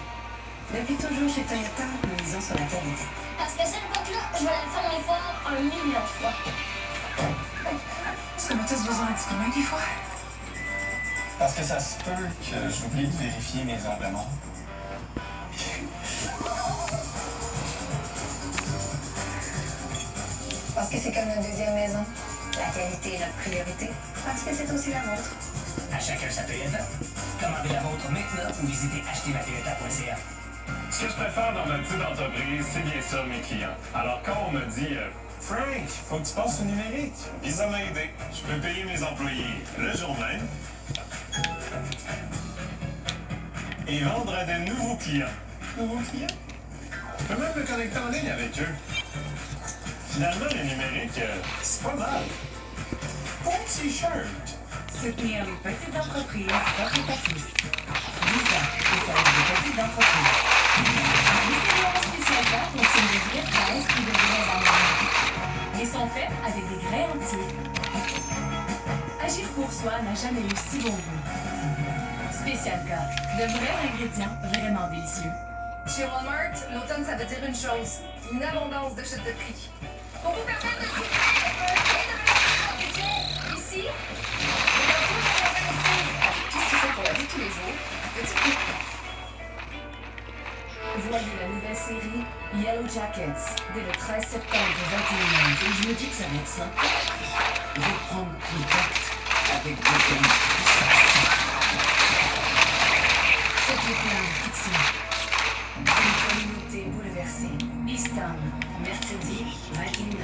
Depuis toujours chez Toyota, nous misons sur la qualité. Parce que cette boîte-là, je vais la faire les voir 1 million de fois. Est-ce qu'on a tous besoin d'un petit coup de main des fois? Parce que ça se peut que j'oublie de vérifier mes ongles morts. Parce que c'est comme notre deuxième maison. La qualité est notre priorité. Parce que c'est aussi la vôtre. À chacun sa Toyota. Commandez la vôtre maintenant ou visitez achetermatoyota.ca. Ce que je préfère dans ma petite entreprise, c'est bien ça, mes clients. Alors, quand on me dit Frank, faut que tu passes au numérique, puis ça m'a aidé. Je peux payer mes employés le jour même et vendre à de nouveaux clients. nouveaux clients. Tu peux même me connecter en ligne avec eux. Finalement, le numérique, c'est pas mal. Ton t-shirt. Soutenir les petites entreprises profite à tous. Visa, spécialiste des petites entreprises. Les céréales spéciales contiennent des grès fraises et des grès amandes. Ils sont faits avec des grès entiers. Agir pour soi n'a jamais eu si bon goût. Spécial K, de vrais ingrédients vraiment délicieux. Chez Walmart, l'automne, ça veut dire une chose. Une abondance de chutes de prix. Pour vous permettre de soutenir et de réduire votre budget, ici, tout ce qu'il faut pour la vie de tous les jours, petit prix. Voyez la nouvelle série Yellow Jackets dès le 13 septembre 21h. Et je me dis que ça va être sympa. Je vais prendre contact avec des gens. Faites-le plein de fiction. Une communauté bouleversée. Easton, mercredi 21h.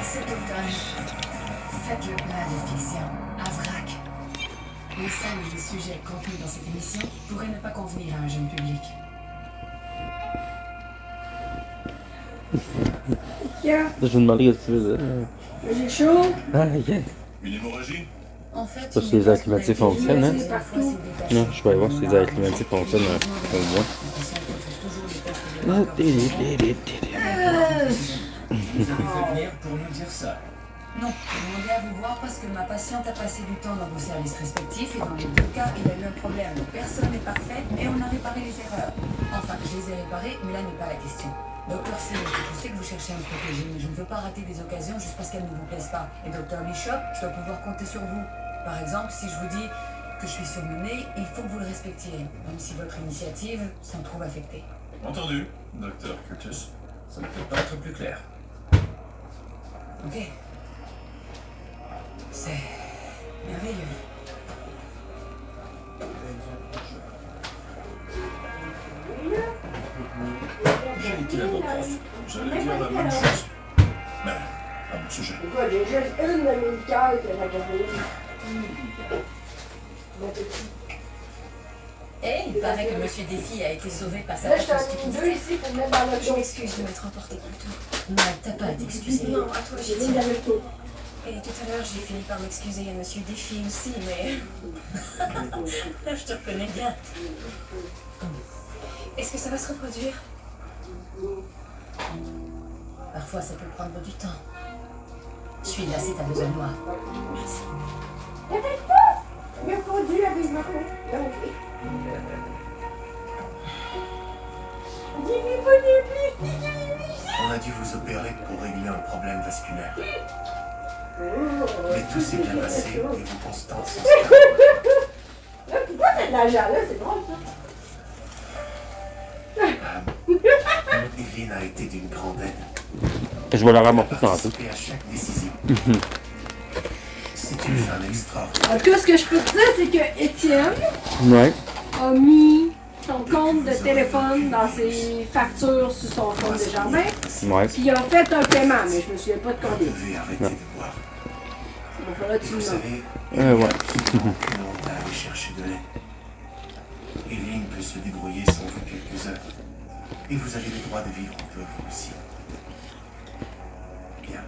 Cet automne, faites le plein de fiction à vrac. Les scènes et les sujets contenus dans cette émission pourraient ne pas convenir à un jeune public. Je me demandais ce que tu faisais. J'ai chaud. Ah, yeah. Une hémorragie? En fait, Ça, si les airs climatiques fonctionnent, hein? Partout. Non, je vais aller voir si les airs climatiques fonctionnent au moins. Vous avez fait venir pour nous dire ça. Non, j'ai demandé à vous voir parce que ma patiente a passé du temps dans vos services respectifs et dans les deux cas, il a eu un problème. Personne n'est parfait et on a réparé les erreurs. Enfin, je les ai réparées, mais là n'est pas la question. Docteur Singh, je sais que vous cherchez à me protéger, mais je ne veux pas rater des occasions juste parce qu'elles ne vous plaisent pas. Et Docteur Bishop, je dois pouvoir compter sur vous. Par exemple, si je vous dis que je suis surmenée, il faut que vous le respectiez, même si votre initiative s'en trouve affectée. Entendu, docteur Curtis. Ça ne peut pas être plus clair. Ok. C'est merveilleux. J'ai été à votre prof. J'allais dire la même chose. Mais, à mon sujet. Écoute, j'ai juste une de mes cœurs qui a regardé. Hey, il paraît que Monsieur Défi a été sauvé par sa Là, je t'en propre ai mis deux stupidité. ici pour mettre dans le Je dos. m'excuse de m'être emportée plus tôt. Non, t'as pas à t'excuser. Non, à toi, J'ai j'ai mis dans le dos. Et tout à l'heure, j'ai fini par m'excuser à Monsieur Défi aussi, mais... Là, je te reconnais bien. Est-ce que ça va se reproduire? Parfois, ça peut prendre du temps. Je suis là si t'as besoin de moi. Merci. T'inquiète pas! Il a fondu avec ma main. Donc, On a dû vous opérer pour régler un problème vasculaire. Mais tout s'est bien passé et vos constantes sont stables. là, pourquoi t'as de l'argent là? C'est drôle ça. Evelyne a été d'une grande aide. Je vais la ramasser tantôt. Participé à chaque décision. C'est une femme extraordinaire. En tout cas, ce que je peux te dire, c'est que Étienne Ouais. a mis son compte de téléphone dans ses factures sur son compte de jardin. Ouais. Puis il a fait un paiement, mais je me souviens pas de combien. Vous devez arrêter de boire. Il va falloir que tu Vous me nommes. savez, Ouais. absolument aucune honte à aller chercher de l'aide. Evelyne peut se débrouiller sans vous quelques heures. Et vous avez le droit de vivre un peu vous aussi. Bien.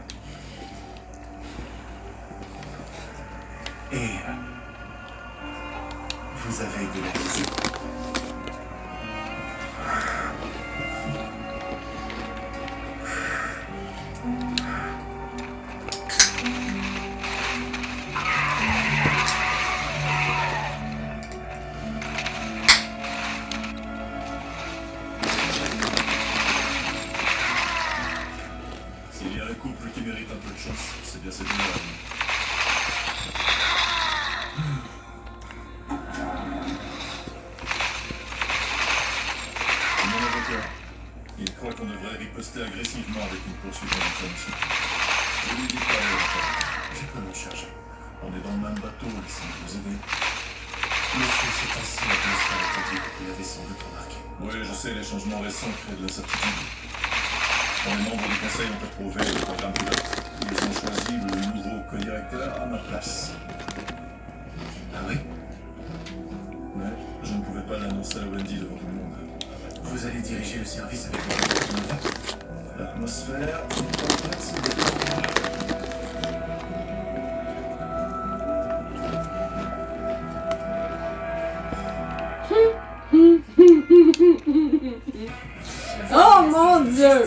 Et vous avez de la visite. S'il y a un couple qui mérite un peu de chance, c'est bien cette nuit. Mon avocat, il croit qu'on devrait riposter agressivement avec une poursuite en diffamation. Je lui dis pas le Je peux m'en charger. On est dans le même bateau, laissez-moi vous aider. Monsieur, ces temps-ci, l'atmosphère est tendue. Vous l'avez sans doute remarqué. Oui, je sais, les changements récents créent de l'incertitude. Quand les membres du conseil ont approuvé le programme pilote, ils ont choisi le nouveau co-directeur à ma place. Ah oui? Mais je ne pouvais pas l'annoncer à Wendy devant tout le monde. Vous allez diriger le service avec le L'atmosphère est en train de se détendre. Oh mon Dieu!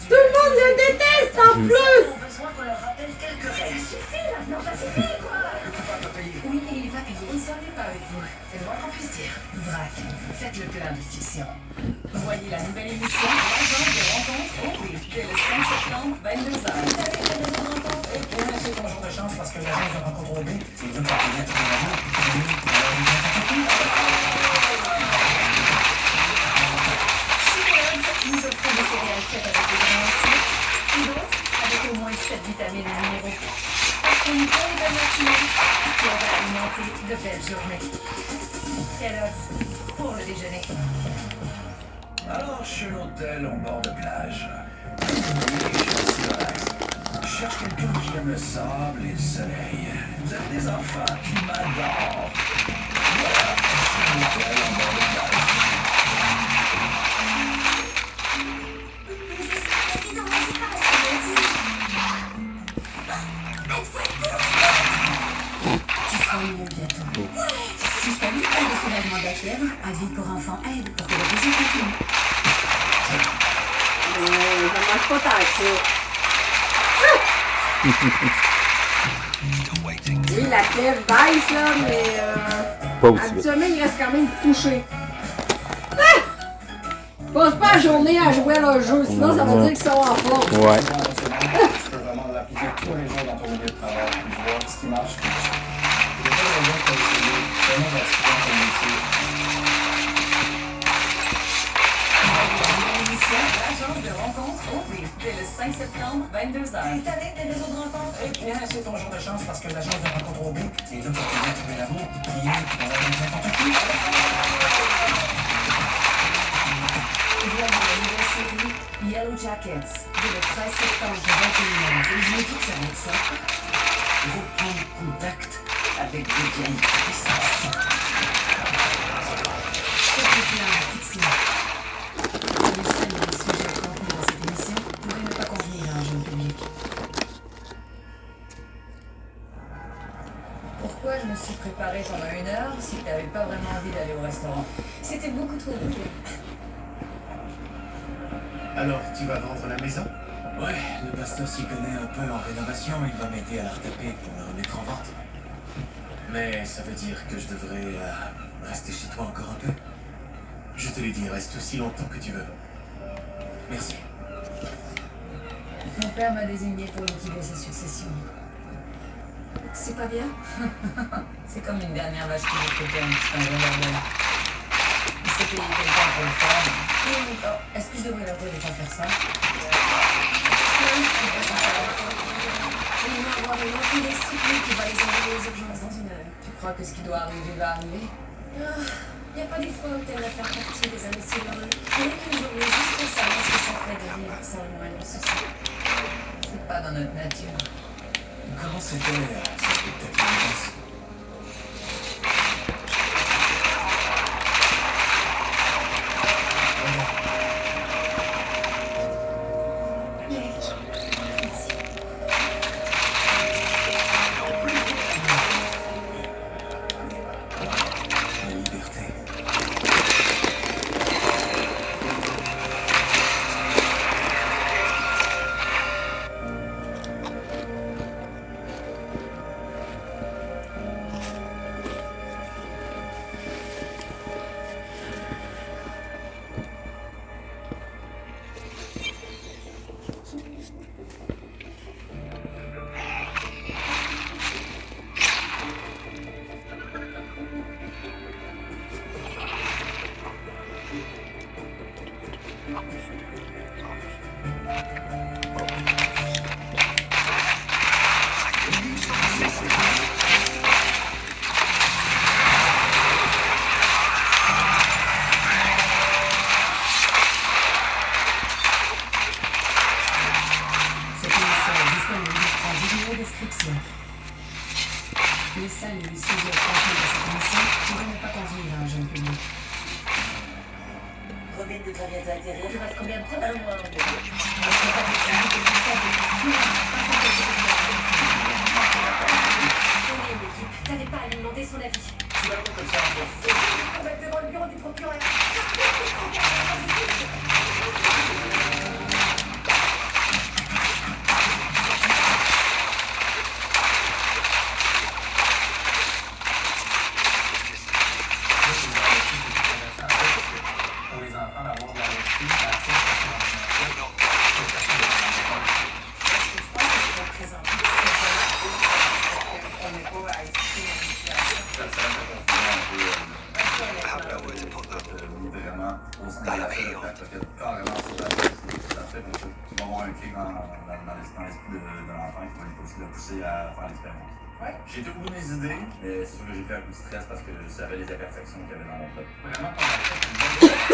Tout le monde le déteste en plus! Besoin qu'on leur rappelle quelques règles. Ça suffit là, non, ça suffit quoi. Oui, et il va payer. Il s'ennuie pas avec vous. C'est le moins qu'on puisse dire. Vrac, faites le plein de fiction. Voyez la nouvelle émission L'agence de rencontre au oui, dès le 5 septembre, 22h. Vous avez fait des rencontres? Et pour c'est ton jour de chance parce que l'agence de rencontre au B, c'est deux partenaires de l'amour. Nous offrons des céréales faites avec des grains entiers et d'autres avec au moins 7 vitamines et minéraux. Parce qu'on est pas les bonnes matinées qui aident à alimenter de belles journées. Kellogg's pour le déjeuner. Alors, chez l'hôtel en bord de plage. Oui, je suis assez relax. Je cherche quelqu'un qui aime le sable et le soleil. Vous êtes des enfants qui m'adorent. Voilà, chez l'hôtel en bord de plage. Tu seras mieux bientôt. Jusqu'à 8 ans de soulagement de la fièvre, Advil pour enfants aide pour que le désir continue. Ça marche pas tant que ça. Oui, la fièvre baisse là, mais Pas aussi vite. habituellement il reste quand même couché. Ah! Passe pas la journée à jouer à leur jeu, sinon ça veut dire qu'ils sont en forme. Ouais. Tu peux vraiment l'appliquer tous les jours dans ton milieu de travail, puis voir ce qui marche. Il n'y a pas de raison pour essayer. Vraiment, va se faire ton métier. L'émission L'agence de rencontre au oui, dès le 5 septembre, 22h. T'es allé tes réseaux de rencontres? Eh bien, c'est ton jour de chance parce que l'agence de rencontre au B, c'est deux partenaires de l'amour qui est pour la n'importe qui. Voyez la nouvelle série Yellow Jackets dès le 13 septembre, 21h. Et je me dis que ça va être ça. Reprendre contact avec des vieilles puissances. Faites le plein de fiction. Les scènes et les sujets contenus dans cette émission pourraient ne pas convenir à un jeune public. Pourquoi je me suis préparée pendant 1 heure si tu n'avais pas vraiment envie d'aller au restaurant? C'était beaucoup trop bouffé. Alors, tu vas vendre la maison? Ouais, le pasteur s'y connaît un peu en rénovation, il va m'aider à la retaper pour la remettre en vente. Mais ça veut dire que je devrais rester chez toi encore un peu? Je te l'ai dit, reste aussi longtemps que tu veux. Merci. Mon père m'a désigné pour liquider ses successions. C'est pas bien? C'est comme une dernière vache qui veut péter un petit peu bordel. Il s'est payé quelqu'un pour le faire. Oh, est-ce que je devrais leur dire de ne pas faire ça? Ils vont avoir une entrée d'esprit qui va les envoyer aux urgences dans 1 heure. Tu crois que ce qui doit arriver va arriver? Il n'y a pas des fois où t'aimes faire partie des imbéciles heureux. Il y a qu'une journée juste pour savoir ce que ça fait de vivre sans le moindre souci. C'est pas dans notre nature. Comment c'était ce spectacle de danse? La liberté. bientôt atterrir. Il reste combien de temps? Un mois. T'avais pas à lui demander son avis. Tu vas comme ça. On va devant le bureau du procureur. Pour les enfants, d'avoir de la lecture, l'accès à I have nowhere to put them. Vraiment, au centre de la fête, la coquette carrément sur la tête. Tu vas avoir un clic dans l'esprit de l'enfant qui va le pousser à faire l'expérience. Ouais. J'ai tout mes idées, mais c'est sûr que j'ai fait un coup de stress parce que je savais les imperfections qu'il y avait dans mon peuple. Vraiment, ton assiette, c'est une bonne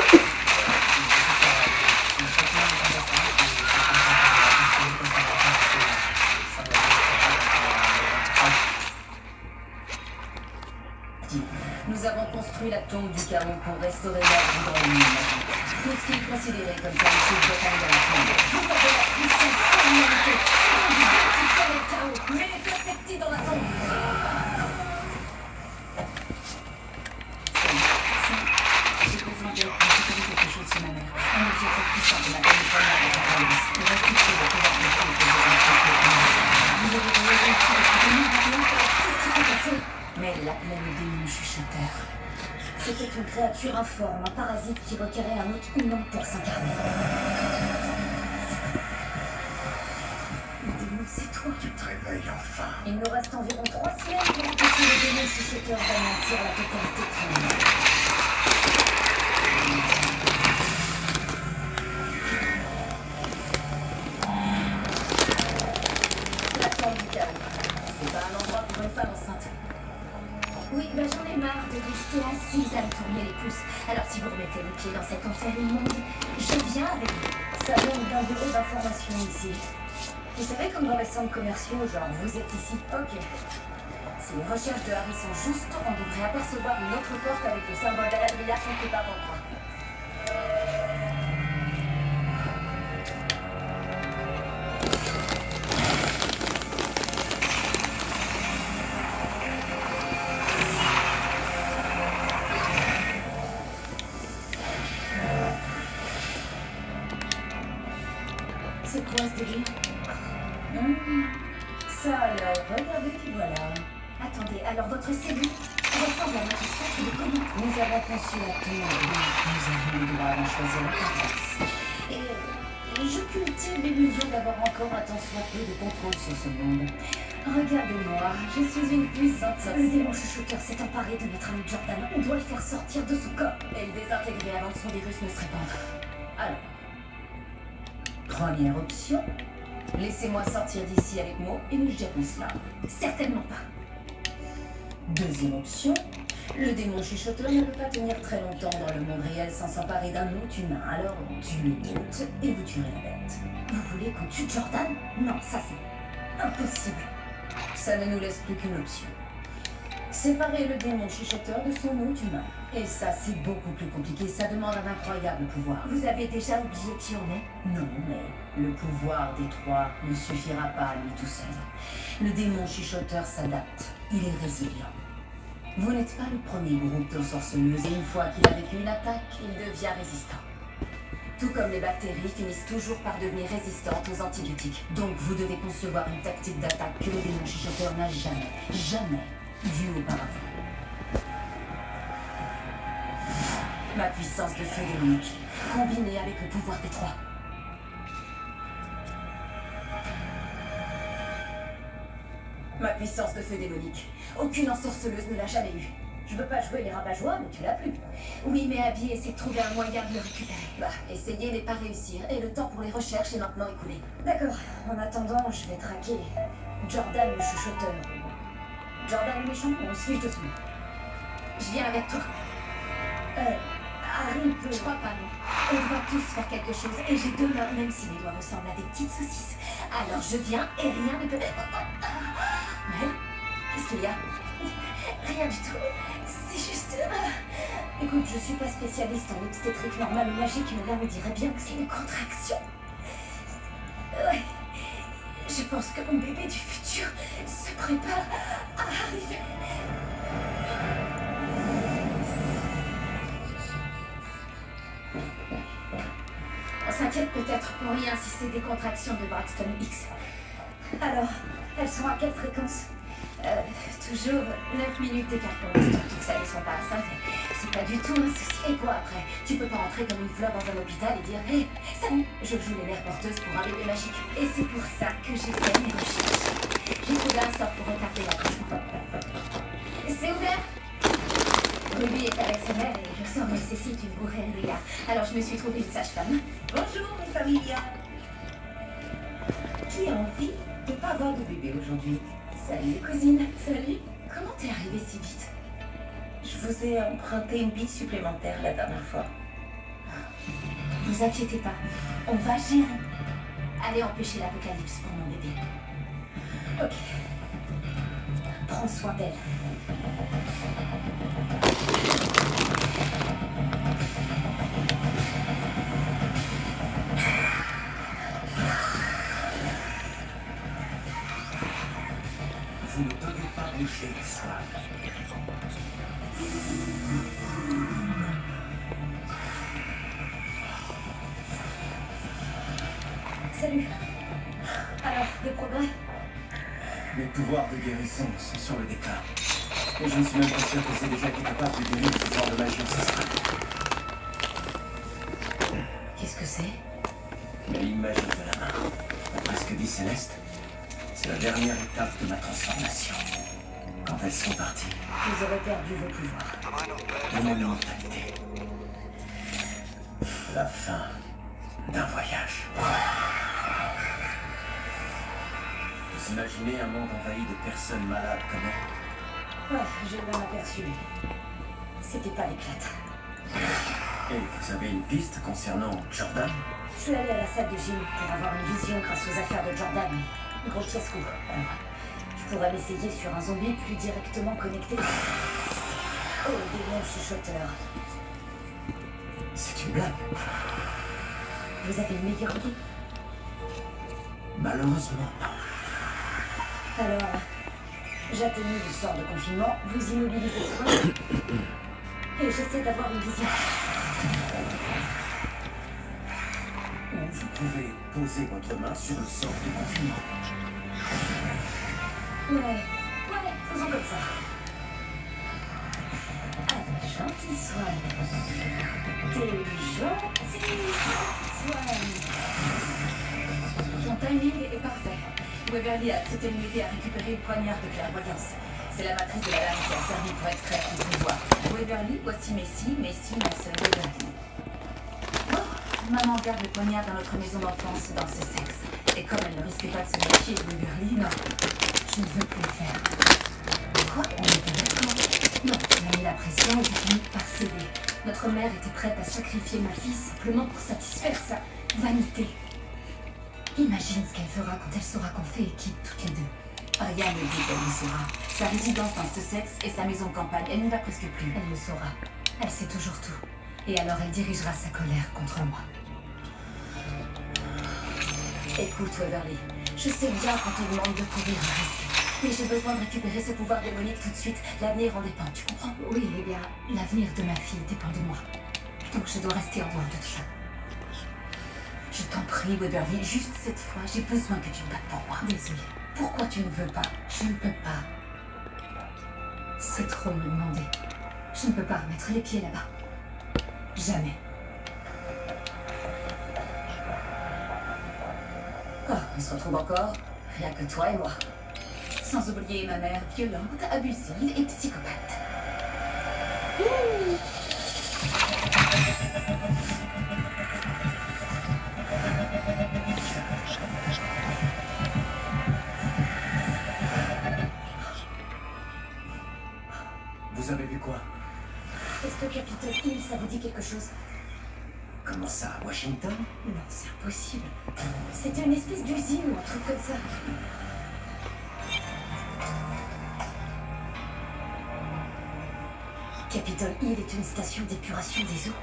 Nous avons construit la tombe du chaos pour restaurer l'ordre dans le monde. Tout ce qui est considéré comme chaotique doit aller dans la tombe. Vous avez la puissance sans humanité. Vous êtes le chaos, mais les perfectis dans la tombe. J'ai besoin d'aide pour récupérer quelque chose chez ma mère. Un objet très puissant de ma téléphone avec la police. Pour restituer le pouvoir de feu que j'ai rencontré. Vous avez réussi à récupérer mon vidéo. Qu'est-ce qui s'est passé? Mais l'appelait le démon chuchoteur. C'était une créature informe, un parasite qui requérait un autre humain pour s'incarner. Le démon, c'est toi. Tu te réveilles enfin. Il nous reste environ 3 semaines pour empêcher le démon chuchoteur d'anéantir la totalité de son monde. La tombe du chaos. C'est pas un endroit pour une femme enceinte. Oui, bah j'en ai marre de rester assise à me tourner les pouces. Alors si vous remettez les pieds dans cet enfer immonde, je viens avec vous. Ça vient d'un bureau d'information ici. Vous savez, comme dans les centres commerciaux, genre, vous êtes ici, ok. Si les recherches de Harry sont justes, on devrait apercevoir une autre porte avec le symbole d'Aladria quelque part dans le coin. C'est quoi ce délire? Ça alors, regardez qui voilà. Attendez, alors votre cellule ressemble à notre centre de commande. Nous avons conçu la tombe, donc nous avons le droit d'en choisir la place. Et je cultive l'illusion d'avoir encore un tant soit peu de contrôle sur ce monde. Regardez-moi, je suis une puissante sorcière. Le démon chuchoteur s'est emparé de notre ami Jordan. On doit le faire sortir de son corps. Et le désintégrer avant que son virus ne se répande. Alors, première option, laissez-moi sortir d'ici avec moi et nous gérons cela. Certainement pas. Deuxième option, le démon chuchoteur ne peut pas tenir très longtemps dans le monde réel sans s'emparer d'un autre humain. Alors, tuez l'autre et vous tuerez la bête. Vous voulez qu'on tue Jordan? Non, ça c'est impossible. Ça ne nous laisse plus qu'une option. Séparer le démon chuchoteur de son autre humain. Et ça, c'est beaucoup plus compliqué. Ça demande un incroyable pouvoir. Vous avez déjà oublié qui on est? Non, mais le pouvoir des trois ne suffira pas à lui tout seul. Le démon chuchoteur s'adapte. Il est résilient. Vous n'êtes pas le premier groupe d'ensorceleuses et une fois qu'il a vécu une attaque, il devient résistant. Tout comme les bactéries finissent toujours par devenir résistantes aux antibiotiques. Donc vous devez concevoir une tactique d'attaque que le démon chuchoteur n'a jamais vue auparavant. Ma puissance de feu démonique, combinée avec le pouvoir des trois. Ma puissance de feu démonique. Aucune ensorceleuse ne l'a jamais eue. Je veux pas jouer les rabat-joie, mais tu l'as plus. Oui, mais Abby essaie de trouver un moyen de le récupérer. Bah, essayer n'est pas réussir, et le temps pour les recherches est maintenant écoulé. D'accord. En attendant, je vais traquer Jordan le chuchoteur. Jordan le méchant, on se fiche de tout. Je viens avec toi. Harry peut... Je crois pas, non. On doit tous faire quelque chose, et j'ai 2 mains, même si mes doigts ressemblent à des petites saucisses. Alors je viens, et rien ne peut... Mais, qu'est-ce qu'il y a? Rien du tout. C'est juste... Écoute, je suis pas spécialiste en obstétrique normale ou magique, mais là on dirait bien que c'est une contraction. Ouais. Je pense que mon bébé du futur se prépare à arriver. On s'inquiète peut-être pour rien si c'est des contractions de Braxton X. Alors, elles sont à quelle fréquence? Toujours 9 minutes d'écart pour l'instant, donc ça ne sont pas à 5. C'est pas du tout un souci. Et quoi après? Tu peux pas entrer comme une fleur dans un hôpital et dire « Hé, salut, je joue les mères porteuses pour un bébé magique. » Et c'est pour ça que j'ai fait mes recherches. J'ai trouvé un sort pour retarder l'accouchement. C'est ouvert? Ruby est avec sa mère et le sort nécessite une bourrée régulière. Alors je me suis trouvée une sage-femme. Bonjour, mes familias. Qui a envie de pas avoir de bébé aujourd'hui? Salut cousine, salut. Comment t'es arrivée si vite? Je vous ai emprunté une bille supplémentaire la dernière fois. Vous inquiétez pas, on va gérer. Allez empêcher l'apocalypse pour mon bébé. Ok. Prends soin d'elle. Vous ne devez pas bouger, Swan. Salut. Alors, des progrès? Mes pouvoirs de guérison sont sur le déclin. Et je ne suis même pas sûr que j'ai déjà été capable de guérir ce genre de magie ancestrale. Qu'est-ce que c'est? L'île magique de la main. D'après ce que dit Céleste, c'est la dernière étape de ma transformation. Quand elles sont parties, Vous aurez perdu vos pouvoirs. de mon immortalité. La fin d'un voyage. Vous imaginez un monde envahi de personnes malades comme elle? Ouais, j'ai bien aperçu. C'était pas l'éclate. Et vous avez une piste concernant Jordan? Je suis allée à la salle de gym pour avoir une vision grâce aux affaires de Jordan. Gros fiasco. Alors, je pourrais m'essayer sur un zombie plus directement connecté. Oh, démon chuchoteur. C'est une blague. Vous avez une meilleure idée? Malheureusement, non. Alors, j'atténue le sort de confinement, vous immobilisez Swan, et j'essaie d'avoir une vision. Vous pouvez poser votre main sur le sort de confinement. Ouais, faisons comme ça. Allez, gentil Swan. T'es gentil Swan. Ton timing est parfait. Waverly a accepté de m'aider à récupérer une poignard de clairvoyance. C'est la matrice de la lame qui a servi pour extraire ton pouvoir. Waverly, voici Messi, ma sœur Waverly. Oh, maman garde le poignard dans notre maison d'enfance dans ce sexe. Et comme elle ne risque pas de se méfier de Waverly, non, je ne veux plus le faire. Quoi? On était d'accord? Non, on a mis la pression et j'ai fini par céder. Notre mère était prête à sacrifier ma fille simplement pour satisfaire sa vanité. Imagine ce qu'elle fera quand elle saura qu'on fait équipe toutes les deux. Rien ne dit qu'elle le saura. Sa résidence dans Sussex et sa maison de campagne, elle n'y va presque plus. Elle le saura. Elle sait toujours tout. Et alors elle dirigera sa colère contre moi. Écoute, Waverly, je sais bien qu'on te demande de courir un risque. Mais j'ai besoin de récupérer ce pouvoir démonique tout de suite. L'avenir en dépend, tu comprends? Oui, eh bien, l'avenir de ma fille dépend de moi. Donc je dois rester en dehors de tout ça. Je t'en prie, Waverly, juste cette fois, j'ai besoin que tu me battes pour moi. Désolée. Pourquoi tu ne veux pas? Je ne peux pas. C'est trop me demander. Je ne peux pas remettre les pieds là-bas. Jamais. Oh, on se retrouve encore. Rien que toi et moi. Sans oublier ma mère violente, abusive et psychopathe. Vous avez vu quoi? Est-ce que Capitol Hill, ça vous dit quelque chose? Comment ça, à Washington? Non, c'est impossible. C'était une espèce d'usine ou un truc comme ça. Capitol Hill est une station d'épuration des eaux.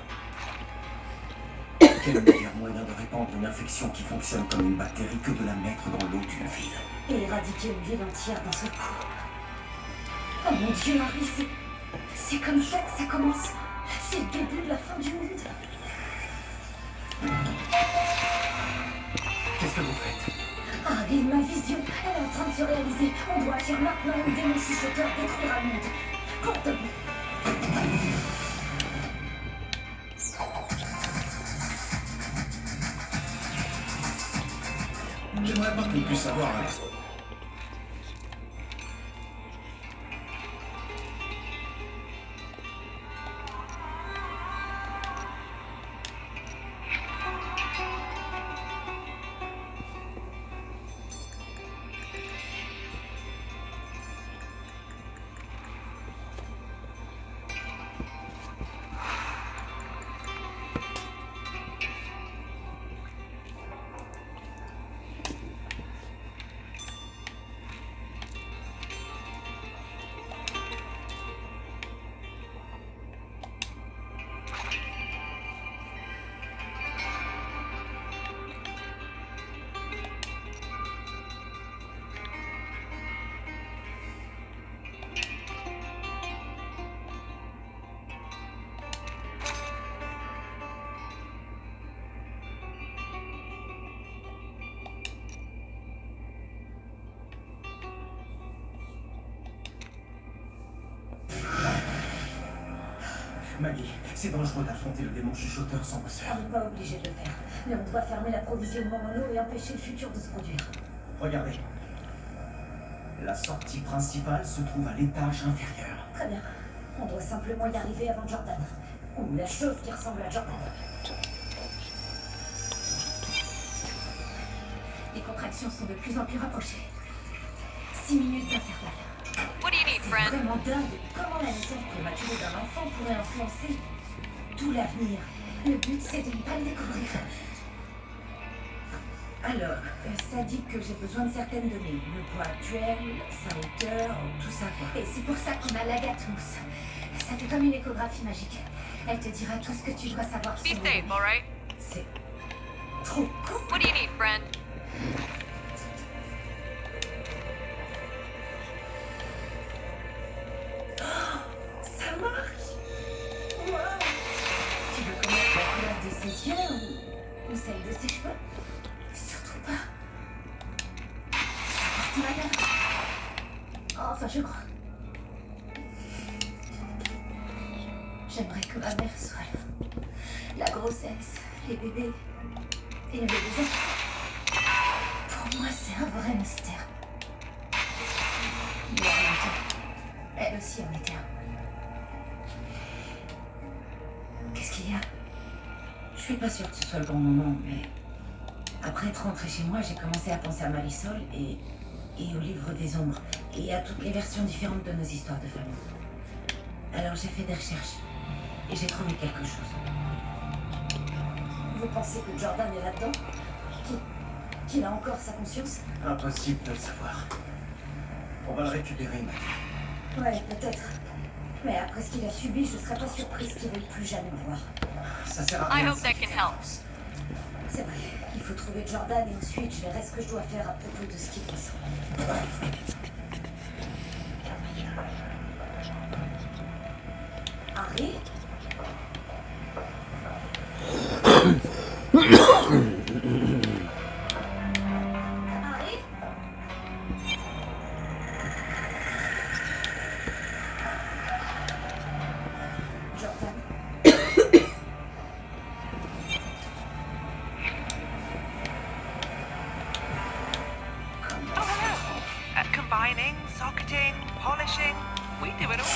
Quel meilleur moyen de répandre une infection qui fonctionne comme une bactérie que de la mettre dans l'eau d'une ville? Et éradiquer une ville entière d'un seul coup. Oh mon Dieu, Harry, c'est comme ça que ça commence. C'est le début de la fin du monde. Qu'est-ce que vous faites? Harry, ma vision, elle est en train de se réaliser. On doit agir maintenant ou le démon chuchoteur détruira le monde. Pour de bon. J'aimerais pas qu'on puisse avoir un... Maggie, c'est dangereux d'affronter le démon chuchoteur sans vos sœurs. On n'est pas obligé de le faire. Mais on doit fermer l'approvisionnement en eau et empêcher le futur de se produire. Regardez. La sortie principale se trouve à l'étage inférieur. Très bien. On doit simplement y arriver avant Jordan. Ou la chose qui ressemble à Jordan. Les contractions sont de plus en plus rapprochées. 6 minutes d'intervalle. C'est vraiment dingue. Comment la naissance prématurée d'un enfant pourrait influencer tout l'avenir. Le but, c'est de ne pas le découvrir. Alors, ça dit que j'ai besoin de certaines données. Le poids actuel, sa hauteur, tout ça quoi. Et c'est pour ça qu'on a l'Agatmousse. Ça fait comme une échographie magique. Elle te dira tout ce que tu dois savoir sur Be safe, alright? C'est trop cool. What do you need, friend? Ça marche. Wow. Tu veux connaître la couleur de ses yeux ou celle de ses cheveux? Surtout pas. Ça porte malheur. Enfin, je crois. J'aimerais que ma mère soit là. La grossesse, les bébés et les bébés enfants. Pour moi, c'est un vrai mystère. Mais en même temps, elle aussi en était un. Qu'est-ce qu'il y a? Je suis pas sûre que ce soit le bon moment, mais après être rentrée chez moi, j'ai commencé à penser à Marisol et au livre des ombres et à toutes les versions différentes de nos histoires de famille. Alors j'ai fait des recherches et j'ai trouvé quelque chose. Vous pensez que Jordan est là-dedans? Qu'il a encore sa conscience? Impossible de le savoir. On va le récupérer, Maggie. Ouais, peut-être. Mais après ce qu'il a subi, je serais pas surprise qu'il veuille plus jamais me voir. Ça sert à rien. I hope that can help. C'est vrai, il faut trouver Jordan et ensuite je verrai ce que je dois faire à propos de ce qu'il ressent. Harry? Harry? Jordan? Oh, hello. Combining, socketing, polishing. We do it all.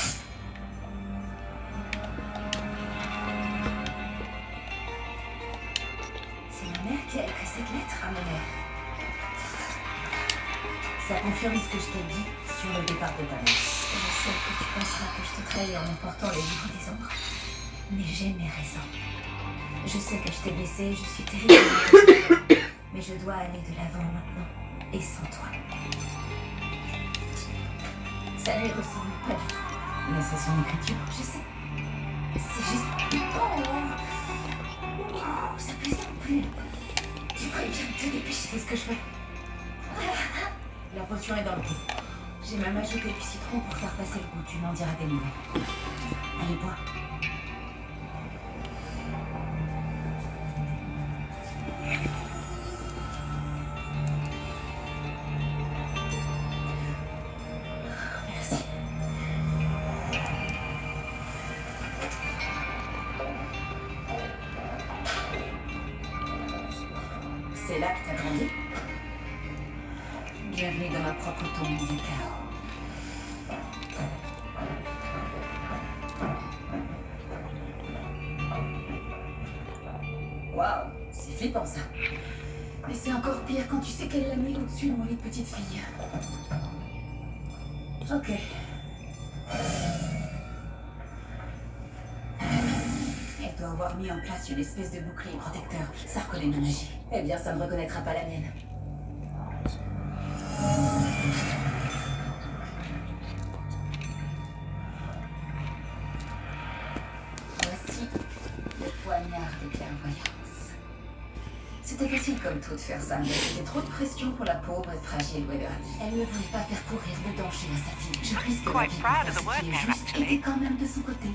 C'est ma mère qui a écrit cette lettre à ma mère. Ça confirme ce que je t'ai dit sur le départ de ta mère. Je sais que tu penseras que je te trahis en emportant les livres des ombres. Mais j'ai mes raisons. Je sais que je t'ai blessé, je suis terriblement désolée. Mais je dois aller de l'avant maintenant. Et sans toi. Ça ne lui ressemble pas du tout. Mais c'est son écriture, je sais. C'est juste... Oh, ça plaisante plus. Tu ferais bien de te dépêcher. C'est ce que je fais. La potion est dans le pot. J'ai même ajouté du citron pour faire passer le goût. Tu m'en diras des nouvelles. Allez, bois. Merci. C'est là que t'as grandi? Bienvenue dans ma propre tombe du chaos. Waouh, c'est flippant ça. Mais c'est encore pire quand tu sais qu'elle l'a mis au-dessus de mon lit de petite fille. Ok. Elle doit avoir mis en place une espèce de bouclier protecteur. Ça reconnaît ma magie. Eh bien, ça ne reconnaîtra pas la mienne. Voici le poignard de clairvoyance. C'était facile comme tout de faire ça, mais c'était trop de pression pour la pauvre et fragile Weatherly. Elle ne voulait pas faire courir de danger à sa fille. Je risque la Quite vie proud pour of the faire work ce qui est there, juste actually. était quand même de son côté.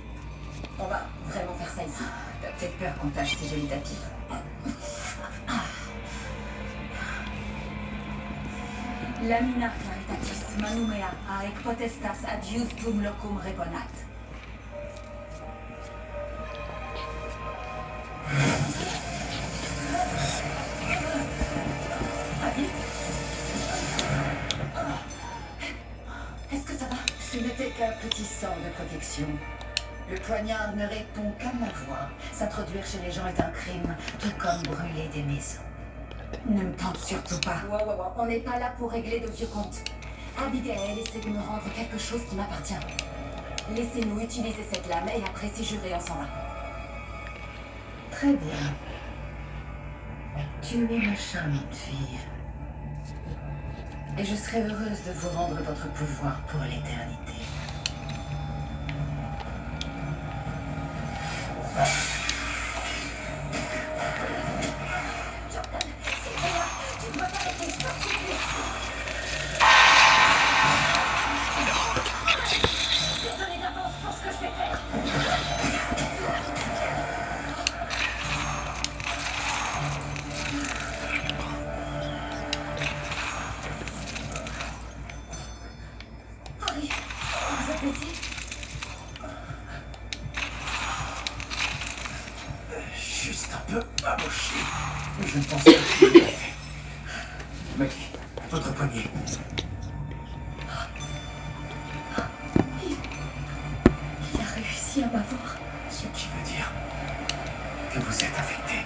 On va vraiment faire ça ici. T'as peut-être peur qu'on tâche ces jolis tapis. Lamina claritatis manumea aec potestas adius dum locum reponat. Est-ce que ça va? Ce n'était qu'un petit sang de protection. Le poignard ne répond qu'à ma voix. S'introduire chez les gens est un crime, tout comme brûler des maisons. Ne me tente surtout pas. Wow. On n'est pas là pour régler de vieux comptes. Abigail essaie de me rendre quelque chose qui m'appartient. Laissez-nous utiliser cette lame et après, c'est juré, on s'en va. Très bien. Tu es ma charmante fille. Et je serai heureuse de vous rendre votre pouvoir pour l'éternité. Jordan, c'est toi. Tu dois t'arrêter, je t'en supplie. Désolée d'avance pour ce que je vais faire. Henri, vous êtes blessé? Juste un peu amoché. Mais je ne pense pas qu'il l'ait fait. Mec, votre poignet. Il a réussi à m'avoir. Ce qui veut dire que vous êtes affecté.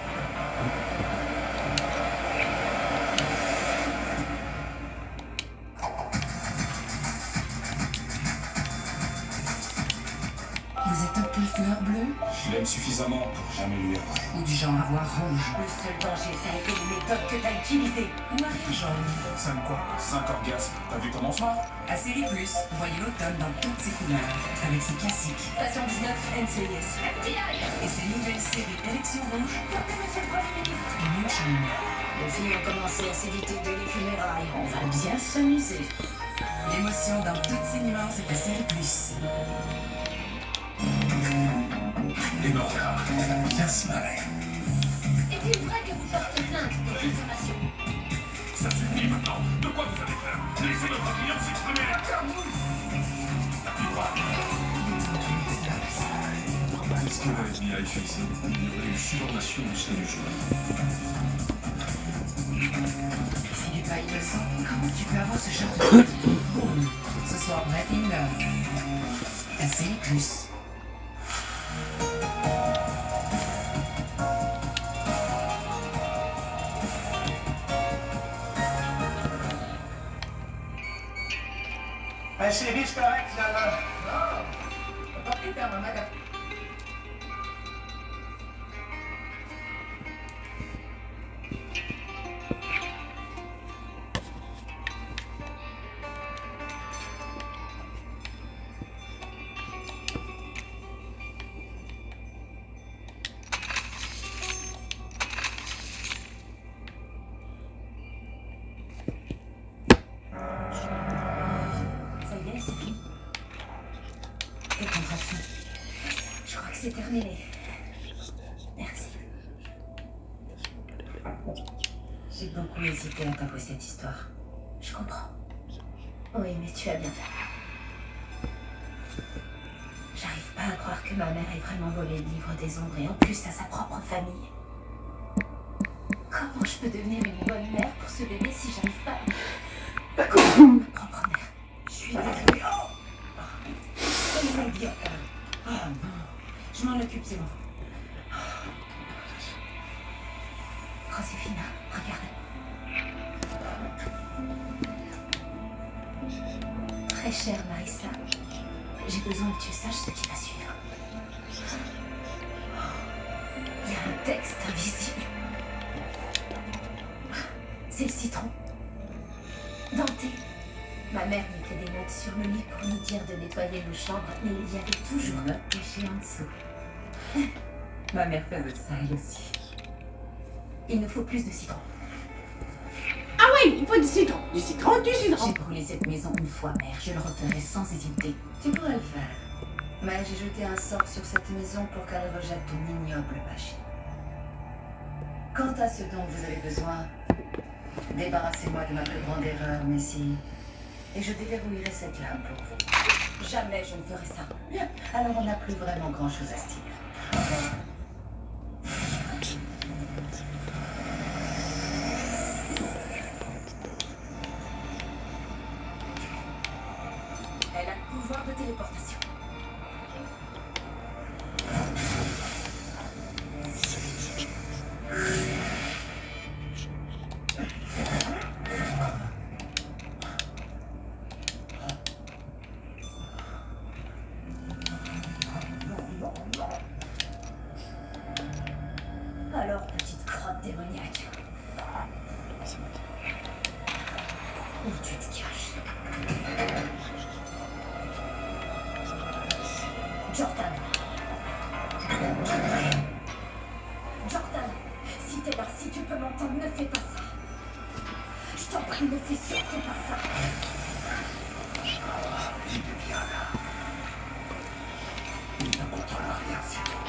Vous êtes un peu fleur bleue? Je l'aime suffisamment pour jamais lui avoir. Ou du genre avoir rouge? Le seul danger, ça a été les méthodes que t'as utilisées. Ou arrière jaune? 5 quoi 5 orgasmes. T'as vu comment on se marre? À Série Plus, voyez l'automne dans toutes ses couleurs, avec ses classiques. Station 19, NCIS. Et ses nouvelles séries Élection Rouge et Moonshine. Les filles ont commencé à s'éviter de les funérailles. On va bien s'amuser. L'émotion dans toutes ses nuances est à Série Plus. Et Nora, bien se marrer. Est-il vrai que vous portez plainte pour diffamation? Ça suffit maintenant. De quoi vous avez peur? Laissez notre client s'exprimer. Qu'est-ce qu'on va être mis à effet ici? Il y aurait une subordination au sein du joueur. C'est du pas innocent. Comment tu peux avoir ce genre de truc? Boum. Ce soir, Breaking Love. À Série Plus. Ben, c'est vite correct, finalement. Non. Ok, t'as mon madame. terminé. Merci. J'ai beaucoup hésité à t'avouer cette histoire. Je comprends. Oui, mais tu as bien fait. J'arrive pas à croire que ma mère ait vraiment volé le livre des ombres et en plus à sa propre famille. Comment je peux devenir une bonne mère pour ce bébé si j'arrive pas à comprendre ma propre mère? Je suis désolée. Oh! C'est une idiote. Oh non. Je m'en occupe, c'est bon. Joséphine, regarde. Très chère Marissa, j'ai besoin que tu saches ce qui va suivre. Il y a un texte invisible. C'est le citron. Dante. Ma mère mettait des notes sur le lit pour nous dire de nettoyer nos chambres, mais il y avait toujours une note cachée en dessous. Ma mère faisait ça, elle aussi. Il nous faut plus de citron. Ah oui, il faut du citron. Du citron, du citron. J'ai brûlé cette maison une fois, mère. Je le referai sans hésiter. Tu pourrais le faire. Mais j'ai jeté un sort sur cette maison pour qu'elle rejette ton ignoble magie. Quant à ce dont vous avez besoin, débarrassez-moi de ma plus grande erreur, Messie. Et je déverrouillerai cette lame pour vous. Jamais je ne ferai ça. Bien. Alors on n'a plus vraiment grand-chose à se dire. Elle a le pouvoir de téléportation. Alors, petite crotte démoniaque. Où tu te caches? Jordan. Jordan, si t'es là, si tu peux m'entendre, ne fais pas ça. Je t'en prie, ne fais surtout pas ça. Il est bien là. Il ne contrôle rien, c'est tout.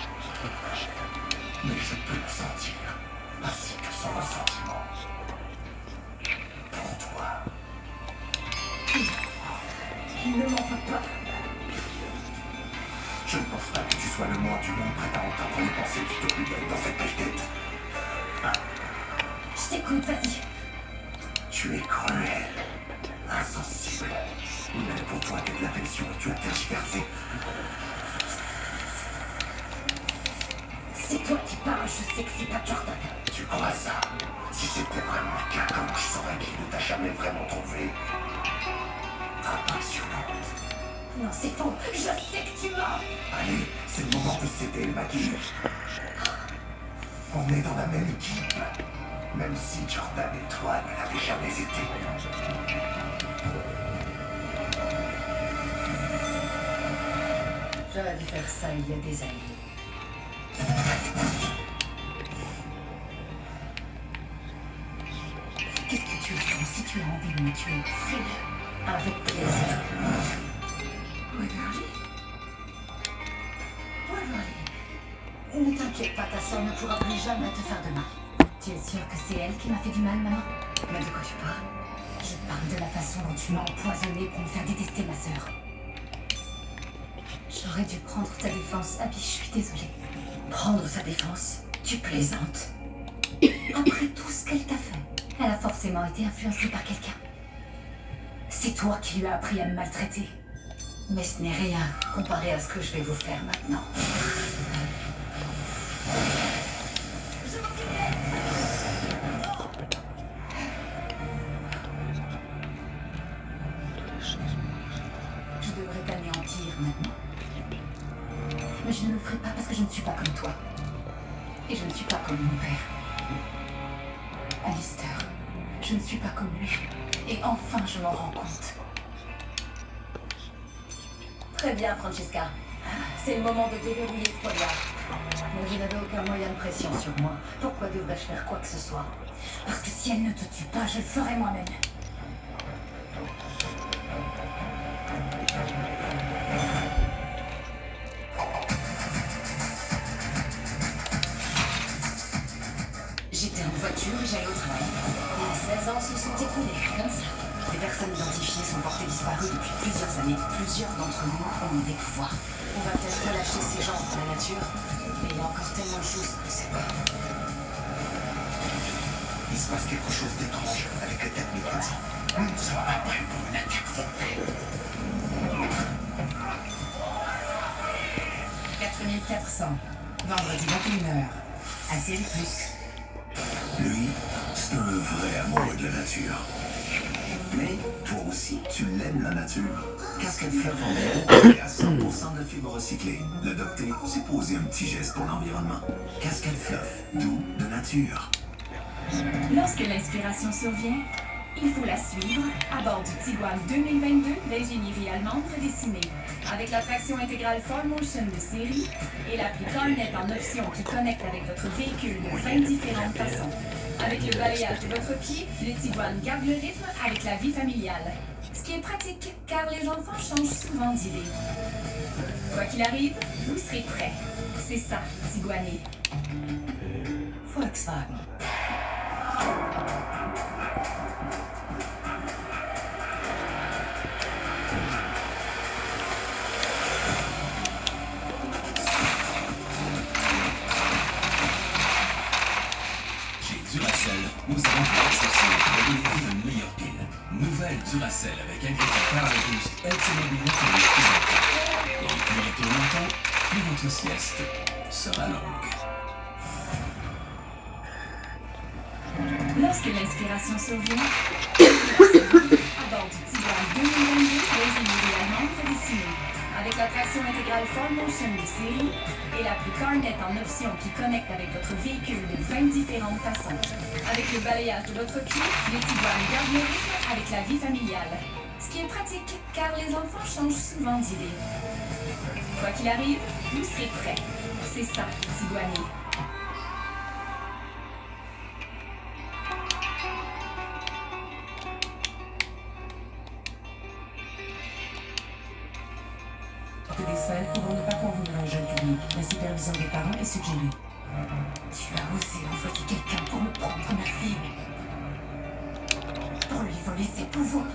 Mais je peux le sentir, ainsi que son ressentiment. Pour toi. Il ne m'en veut pas. Je ne pense pas que tu sois le moins du monde prêt à entendre les pensées qui te bouillonnent dans cette belle tête. Je t'écoute, vas-y. Tu es cruel, insensible. Il n'avait pour toi que de l'affection et tu as tergiversé. C'est toi qui parles, je sais que c'est pas Jordan. Tu crois ça? Si c'était vraiment le cas, comment je saurais qu'il ne t'a jamais vraiment trouvé impressionnante? Non, c'est faux. Je sais que tu mens. Allez, c'est le moment de céder le maquis. On est dans la même équipe. Même si Jordan et toi ne l'avaient jamais été. J'aurais dû faire ça il y a des années. Qu'est-ce que tu attends? Si tu as envie de me tuer, fais-le. Avec plaisir. Waverly? Waverly. Ne t'inquiète pas, ta soeur ne pourra plus jamais te faire de mal. Tu es sûre que c'est elle qui m'a fait du mal, maman? Mais de quoi tu parles? Je parle de la façon dont tu m'as empoisonné pour me faire détester ma sœur. J'aurais dû prendre ta défense, Abby, je suis désolée. Prendre sa défense? Tu plaisantes. Après tout ce qu'elle t'a fait, elle a forcément été influencée par quelqu'un. C'est toi qui lui as appris à me maltraiter. Mais ce n'est rien comparé à ce que je vais vous faire maintenant. Je devrais t'anéantir maintenant. Mais je ne le ferai pas parce que je ne suis pas comme toi. Et je ne suis pas comme mon père. Alistair, je ne suis pas comme lui. Et enfin, je m'en rends compte. Très bien, Francesca. C'est le moment de déverrouiller ce poignard. Mais vous n'avez aucun moyen de pression sur moi. Pourquoi devrais-je faire quoi que ce soit? Parce que si elle ne te tue pas, je le ferai moi-même. voiture et j'allais au travail. Et 16 ans se sont écoulés, comme ça. Les personnes identifiées sont portées disparues depuis plusieurs années. Plusieurs d'entre nous ont des pouvoirs. On va peut-être relâcher ces gens dans la nature, mais il y a encore tellement de choses qu'on ne sait pas. Il se passe quelque chose d'étrange avec le tête mécanique. Nous sommes pas prêts pour une attaque frontale. 4400, vendredi 21h, à Série Plus. Lui, c'est un vrai amoureux de la nature. Mais toi aussi, tu l'aimes la nature. Cascade Fluff en miel est à 100% de fibres recyclées. L'adopter, c'est poser un petit geste pour l'environnement. Cascade Fluff, doux de nature. Lorsque l'inspiration survient, il faut la suivre à bord du Tiguan 2022 d'ingénierie allemande redessinée. Avec la traction intégrale 4Motion de série et l'appli CarNet en option qui connecte avec votre véhicule de 20 différentes façons. Avec le balayage de votre pied, le Tiguan garde le rythme avec la vie familiale. Ce qui est pratique, car les enfants changent souvent d'idée. Quoi qu'il arrive, vous serez prêts. C'est ça, Tiguaner. Volkswagen. Duracell, nous avons pour exception de donner une meilleure pile. Nouvelle Duracell avec ingrédients Power Boost, LT-Mobilité pour les plus longtemps. Et plus retour longtemps, plus votre sieste sera longue. Lorsque l'inspiration survient, à bord du Tiguan 2022 d'ingénierie allemande redessinée. Avec la traction intégrale 4Motion de série et l'appli CarNet en option qui connecte avec votre véhicule de 20 différentes façons. Avec le balayage de votre pied, les Tiguan gardent le rythme avec la vie familiale. Ce qui est pratique, car les enfants changent souvent d'idée. Quoi qu'il arrive, vous serez prêts. C'est ça, Tiguaner. Des scènes pouvant ne pas convenir à un jeune public. La supervision des parents est suggérée. Tu as osé envoyer quelqu'un pour me prendre ma fille. Pour lui voler ses pouvoirs.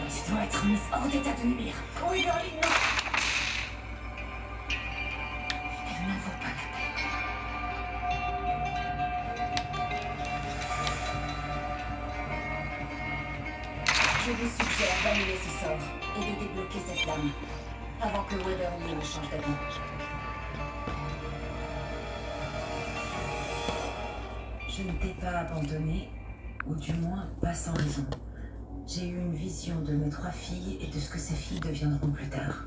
Tu dois être mise hors d'état de nuire. Oui, Berlin, non. Elle n'en vaut pas la peine. Je vous suggère d'annuler ce sort et de débloquer cette lame avant que Waverly ne change d'avis. Je ne t'ai pas abandonné, ou du moins pas sans raison. J'ai eu une vision de mes 3 filles et de ce que ces filles deviendront plus tard.